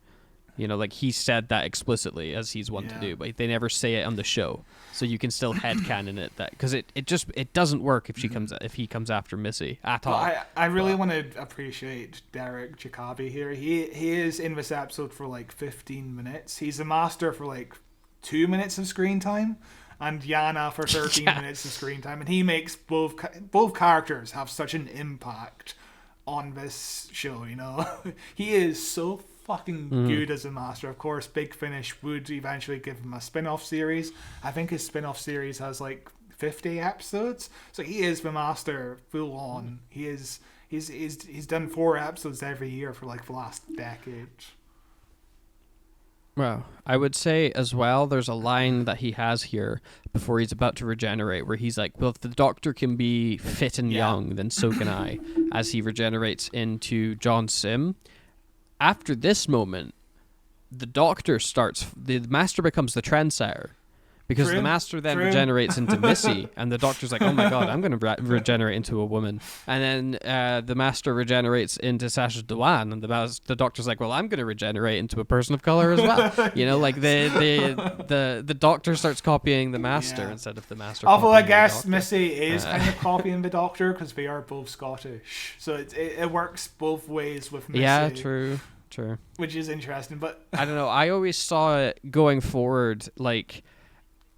Like he said that explicitly, as he's one to do, but they never say it on the show. So you can still headcanon it, that because it doesn't work if he comes after Missy at all.
I really want to appreciate Derek Jacobi here. He is in this episode for like 15 minutes. He's a master for like 2 minutes of screen time, and Yana for 13 minutes of screen time, and he makes both characters have such an impact on this show. He is so fucking good as a master. Of course, Big Finish would eventually give him a spin-off series. I think his spin-off series has like 50 episodes, so he is the master full on. He's done 4 episodes every year for like the last decade.
Well, I would say as well, there's a line that he has here before he's about to regenerate where he's like, well, if the Doctor can be fit and young, then so can I, as he regenerates into John Sim. After this moment, the Master becomes the trendsetter. Because the Master then regenerates into Missy, and the Doctor's like, oh my god, I'm going to regenerate into a woman. And then the Master regenerates into Sacha Dhawan, and the Doctor's like, well, I'm going to regenerate into a person of color as well. Like the Doctor starts copying the Master instead of the Master.
Although I guess Missy is kind of copying the Doctor because they are both Scottish, so it works both ways with Missy.
Yeah, true.
Which is interesting, but
I don't know. I always saw it going forward, like,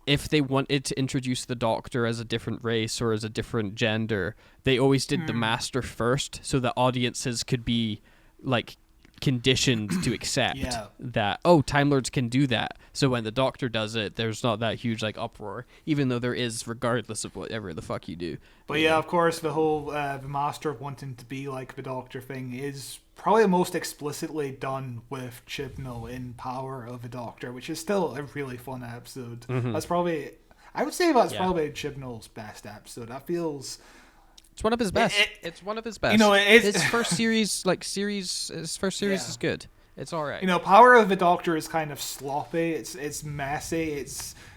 if they wanted to introduce the Doctor as a different race or as a different gender, they always did the Master first, so that audiences could be like conditioned to accept that, oh, Time Lords can do that. So when the Doctor does it, there's not that huge like uproar, even though there is, regardless of whatever the fuck you do.
But of course, the whole the Master wanting to be like the Doctor thing is probably most explicitly done with Chibnall in Power of the Doctor, which is still a really fun episode. That's probably, I would say that's probably Chibnall's best episode. That feels...
It's one of his best. It's one of his best. His first series, is good. It's all right.
Power of the Doctor is kind of sloppy. It's messy.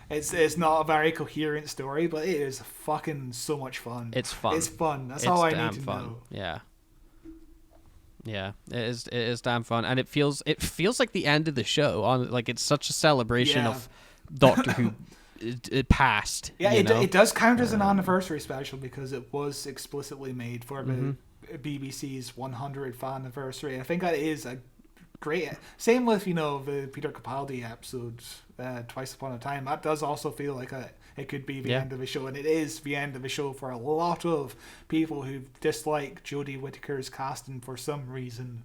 It's not a very coherent story, but it is fucking so much fun.
It's fun.
It's fun. That's all I need to know.
Yeah, it is damn fun, and it feels like the end of the show. Like it's such a celebration of Doctor Who. It passed.
Yeah, it does count as an anniversary special because it was explicitly made for the BBC's 100th anniversary. I think that is a great. Same with the Peter Capaldi episode, Twice Upon a Time. That does also feel like it could be the end of the show, and it is the end of the show for a lot of people who dislike Jodie Whittaker's casting for some reason.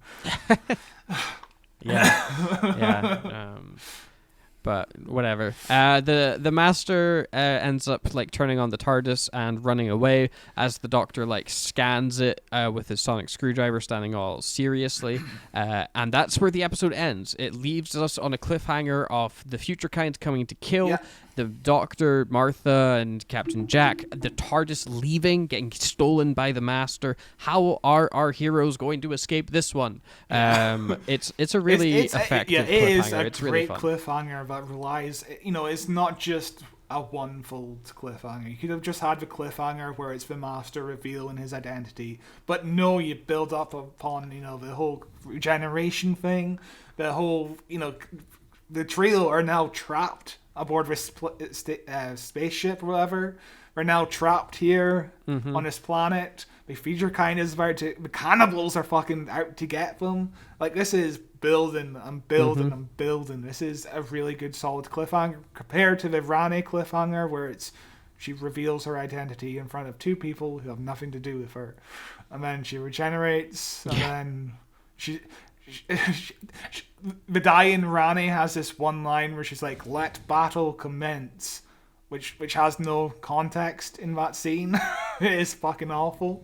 But whatever. The Master ends up like turning on the TARDIS and running away as the Doctor like scans it with his sonic screwdriver, standing all seriously. And that's where the episode ends. It leaves us on a cliffhanger of the future kind coming to kill the Doctor, Martha, and Captain Jack. The TARDIS leaving, getting stolen by the Master. How are our heroes going to escape this one? It's a really effective cliffhanger.
It is a
it's
great
really fun.
cliffhanger that relies. It's not just a one-fold cliffhanger. You could have just had the cliffhanger where it's the Master revealing his identity, but no, you build up upon the whole regeneration thing, the whole the trio are now trapped aboard this spaceship or whatever. They're now trapped here on this planet. The future kind is about to... The cannibals are fucking out to get them. Like, this is building and building and building. This is a really good, solid cliffhanger compared to the Rani cliffhanger where she reveals her identity in front of two people who have nothing to do with her. And then she regenerates, and then she the dying Rani has this one line where she's like, "Let battle commence," which has no context in that scene. It is fucking awful.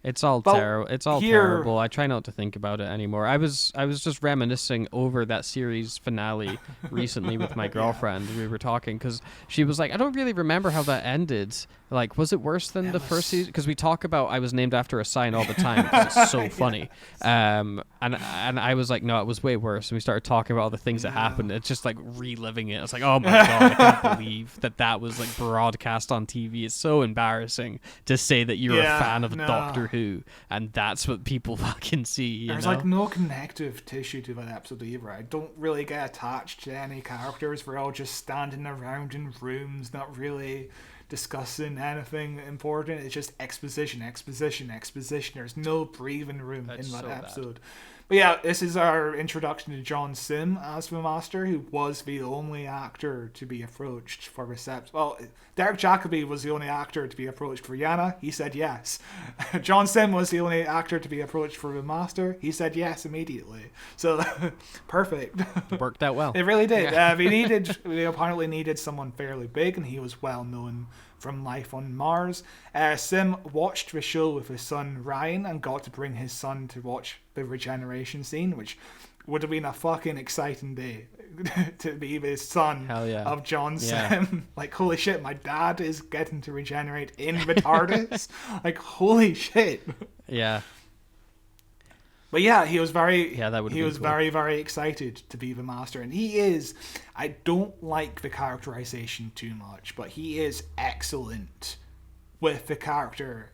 It's all terrible. It's all terrible. I try not to think about it anymore. I was just reminiscing over that series finale recently with my girlfriend. We were talking because she was like, "I don't really remember how that ended. Like, was it worse than the first season?" Because we talk about I was named after a sign all the time because it's so funny. And I was like, "No, it was way worse." And we started talking about all the things that happened. It's just like reliving it. It's like, oh my god, I can't believe that was like broadcast on TV. It's so embarrassing to say that you're a fan of Doctor Who, and that's what people fucking see.
There's like no connective tissue to that episode either. I don't really get attached to any characters. We're all just standing around in rooms, not really discussing anything important. It's just exposition. There's no breathing room in that episode. But yeah, this is our introduction to John Sim as the Master, who was the only actor to be approached for reception. Well, Derek Jacobi was the only actor to be approached for Yana. He said yes. John Sim was the only actor to be approached for the Master. He said yes immediately. So, perfect.
It worked out well.
It really did. We apparently needed someone fairly big, and he was well known from life on Mars. Sim watched the show with his son Ryan and got to bring his son to watch the regeneration scene, which would have been a fucking exciting day to be the son of John Sim. Like, holy shit, my dad is getting to regenerate in the TARDIS. Like, holy shit.
Yeah.
But yeah, he was very
cool.
very, very excited to be the Master. And he is, I don't like the characterization too much, but he is excellent with the character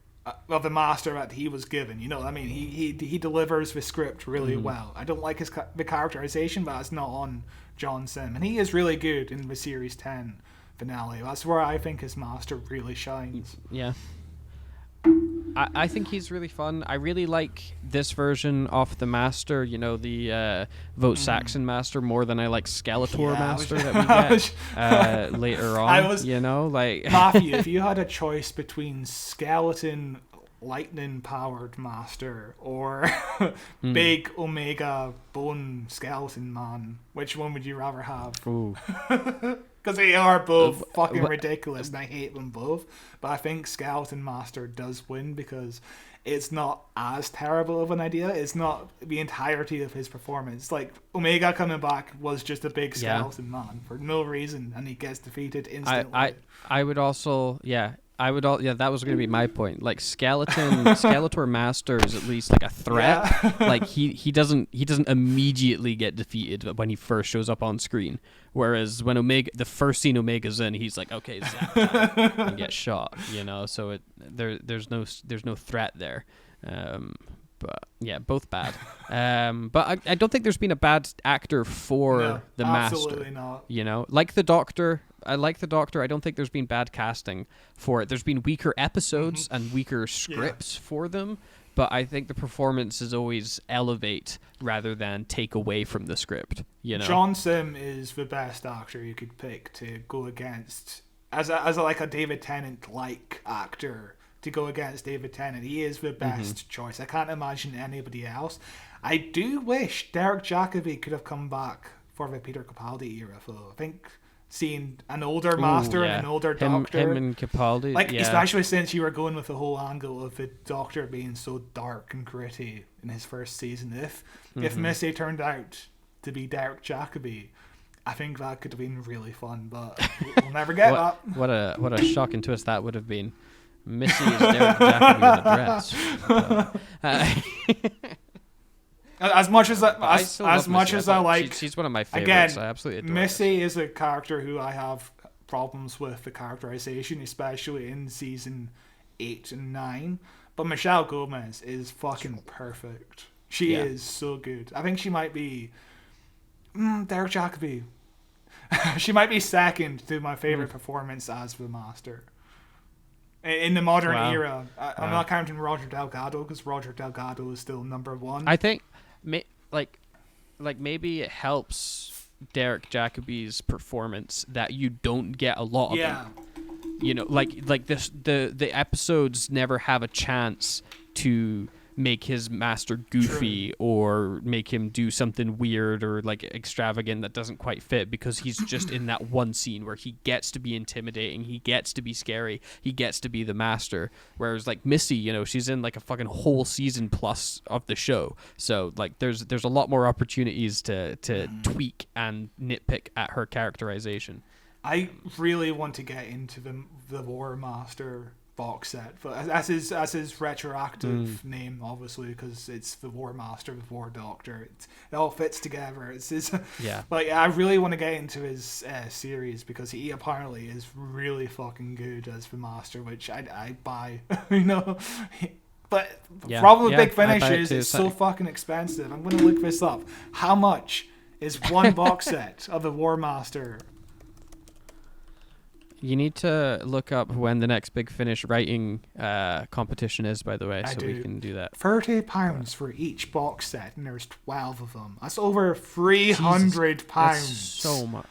of the Master that he was given. You know what I mean? He delivers the script really well. I don't like the characterization, but it's not on John Sim. And he is really good in the Series 10 finale. That's where I think his Master really shines.
Yeah. I think he's really fun. I really like this version of the Master, you know, the Vote Saxon Master, more than I like Skeletor Master that we get later on. You know, like
Matthew, if you had a choice between Skeleton lightning-powered Master or big Omega bone skeleton man, which one would you rather have?
Ooh.
Because they are both fucking ridiculous, and I hate them both. But I think Skeleton Master does win because it's not as terrible of an idea. It's not the entirety of his performance. Like, Omega coming back was just a big skeleton man for no reason, and he gets defeated instantly.
I would also, that was going to be my point. Like, Skeletor Master is at least like a threat. Yeah. Like he doesn't immediately get defeated when he first shows up on screen. Whereas when the first scene Omega's in, he's like, okay, zap time, and gets shot. You know, so there's no threat there. But yeah, both bad. But I don't think there's been a bad actor for the Master.
Absolutely not.
You know, like the Doctor. I like the Doctor. I don't think there's been bad casting for it. There's been weaker episodes and weaker scripts for them, but I think the performances always elevate rather than take away from the script. You know,
John Sim is the best actor you could pick to go against as a David Tennant like actor to go against David Tennant. He is the best choice. I can't imagine anybody else. I do wish Derek Jacobi could have come back for the Peter Capaldi era, though. I think seeing an older Master and an older Doctor.
Him and Capaldi.
Especially since you were going with the whole angle of the Doctor being so dark and gritty in his first season. If Missy turned out to be Derek Jacobi, I think that could have been really fun, but we'll never get that.
What a shocking twist that would have been. Missy is Derek Jacobi in a dress.
As much as I like,
she's one of my favorites. I absolutely adore
Missy is a character who I have problems with the characterization, especially in season 8 and 9. But Michelle Gomez is fucking perfect. She is so good. I think she might be Derek Jacobi. She might be second to my favorite performance as the Master in the modern era. I'm not counting Roger Delgado because Roger Delgado is still number one.
I think. Maybe it helps Derek Jacobi's performance that you don't get a lot of him. You know, like this, the episodes never have a chance to make his master goofy or make him do something weird or like extravagant that doesn't quite fit, because he's just in that one scene where he gets to be intimidating, he gets to be scary, he gets to be the master. Whereas like Missy, you know, she's in like a fucking whole season plus of the show, so like there's a lot more opportunities to tweak and nitpick at her characterization.
I really want to get into the War Master box set, but as his retroactive name, obviously, because it's the War Master, the War Doctor. It all fits together. It's his,
yeah.
But I really want to get into his series, because he apparently is really fucking good as the Master, which I buy. You know. But the problem with Big Finish is it's so fucking expensive. I'm going to look this up. How much is one box set of the War Master?
You need to look up when the next Big Finish writing competition is, by the way, we can do that.
£30 for each box set, and there's 12 of them. That's over £300.
That's so much.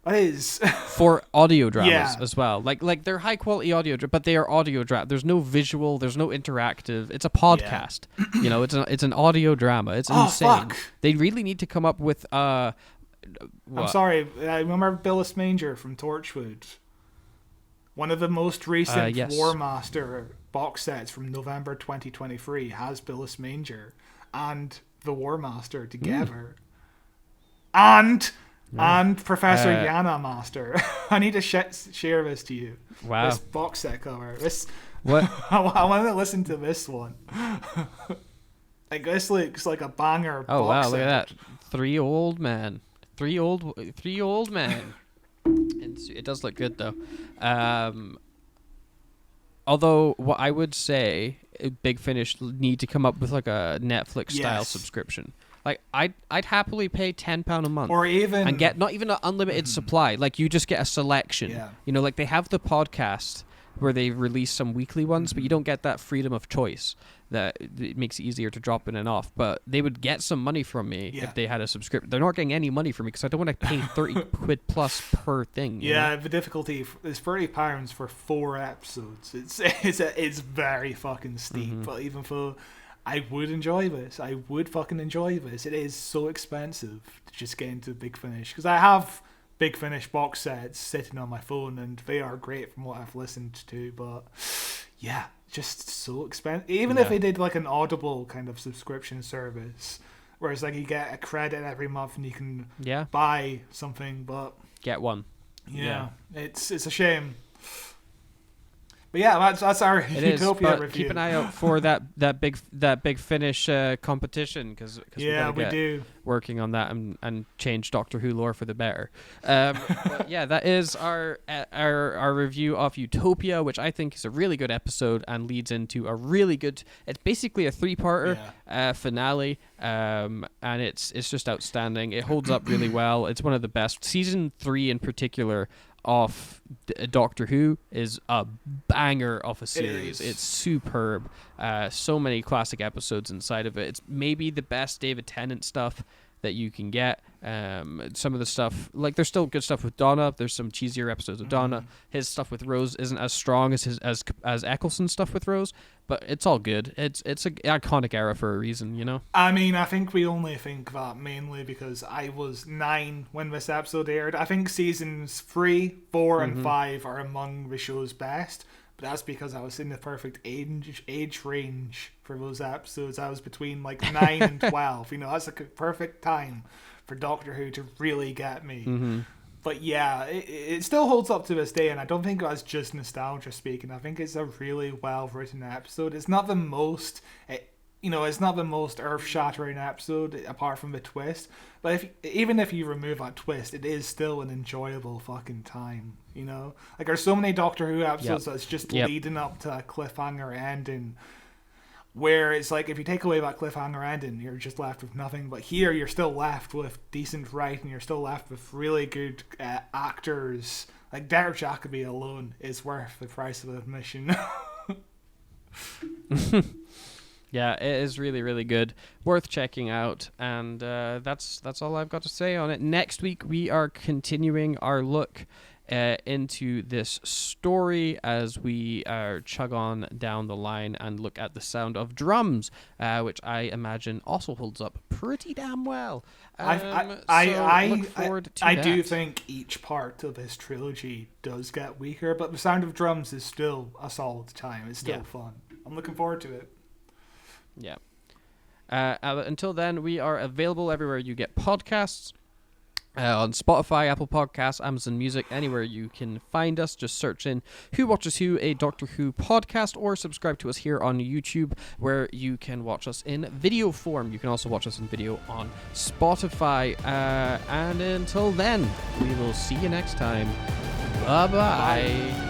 That is
for audio dramas as well. Like they're high quality audio, but they are audio drama. There's no visual. There's no interactive. It's a podcast. You know, it's an audio drama. It's insane.
Fuck.
They really need to come up with
I'm sorry. I remember Billis Manger from Torchwood. One of the most recent War Master box sets from November 2023 has Billis Manger and the War Master together. And Professor Yana Master. I need to share this to you.
Wow.
This box set cover.
What?
I want to listen to this one. Like, this looks like a banger box set.
Oh, wow, look at that. Three old men. It does look good, though. Although, what I would say, Big Finish need to come up with like a Netflix-style subscription. Like, I'd happily pay £10 a month,
or even
and get not even an unlimited supply. Like, you just get a selection.
Yeah.
You know, like they have the podcast where they release some weekly ones, but you don't get that freedom of choice that it makes it easier to drop in and off. But they would get some money from me if they had a subscription. They're not getting any money from me because I don't want to pay 30 quid plus per thing. You know?
The difficulty is £30 for 4 episodes. It's very fucking steep. But even though I would enjoy this, I would fucking enjoy this. It is so expensive to just get into Big Finish, because I have Big Finish box sets sitting on my phone, and they are great from what I've listened to, but just so expensive. Even if they did like an Audible kind of subscription service, whereas like you get a credit every month and you can buy something, but
get one.
It's a shame. But that's our Utopia review.
Keep an eye out for that big Finish competition, because
we do
working on that and change Doctor Who lore for the better. But that is our review of Utopia, which I think is a really good episode and leads into a really good. It's basically a 3-parter finale, and it's just outstanding. It holds up really well. It's one of the best. Season 3 in particular of Doctor Who is a banger of a series. It's superb. So many classic episodes inside of it. It's maybe the best David Tennant stuff that you can get. Some of the stuff, like, there's still good stuff with Donna. There's some cheesier episodes of Donna. His stuff with Rose isn't as strong as as Eccleston's stuff with Rose, but it's all good. It's an iconic era for a reason, you know.
I mean, I think we only think that mainly because I was 9 when this episode aired. I think seasons 3, 4, and 5 are among the show's best. But that's because I was in the perfect age range for those episodes. I was between like 9 and 12. You know, that's a perfect time for Doctor Who to really get me. But it still holds up to this day, and I don't think that's just nostalgia speaking. I think it's a really well written episode. It's not the most, it's not the most earth-shattering episode apart from the twist. But even if you remove that twist, it is still an enjoyable fucking time. You know, like there's so many Doctor Who episodes that's just leading up to a cliffhanger ending, where it's like if you take away that cliffhanger ending, you're just left with nothing. But here, you're still left with decent writing. You're still left with really good actors. Like Derek Jacobi alone is worth the price of admission.
Yeah, it is really, really good. Worth checking out. And that's all I've got to say on it. Next week, we are continuing our look into this story as we chug on down the line and look at the sound of drums, which I imagine also holds up pretty damn well. Look forward to
I
that.
do think each part of this trilogy does get weaker, but the sound of drums is still a solid time. It's still fun. I'm looking forward to it.
Yeah. Until then, we are available everywhere you get podcasts. On Spotify, Apple Podcasts, Amazon Music, anywhere you can find us. Just search in Who Watches Who, a Doctor Who podcast, or subscribe to us here on YouTube, where you can watch us in video form. You can also watch us in video on Spotify. And until then, we will see you next time. Bye-bye.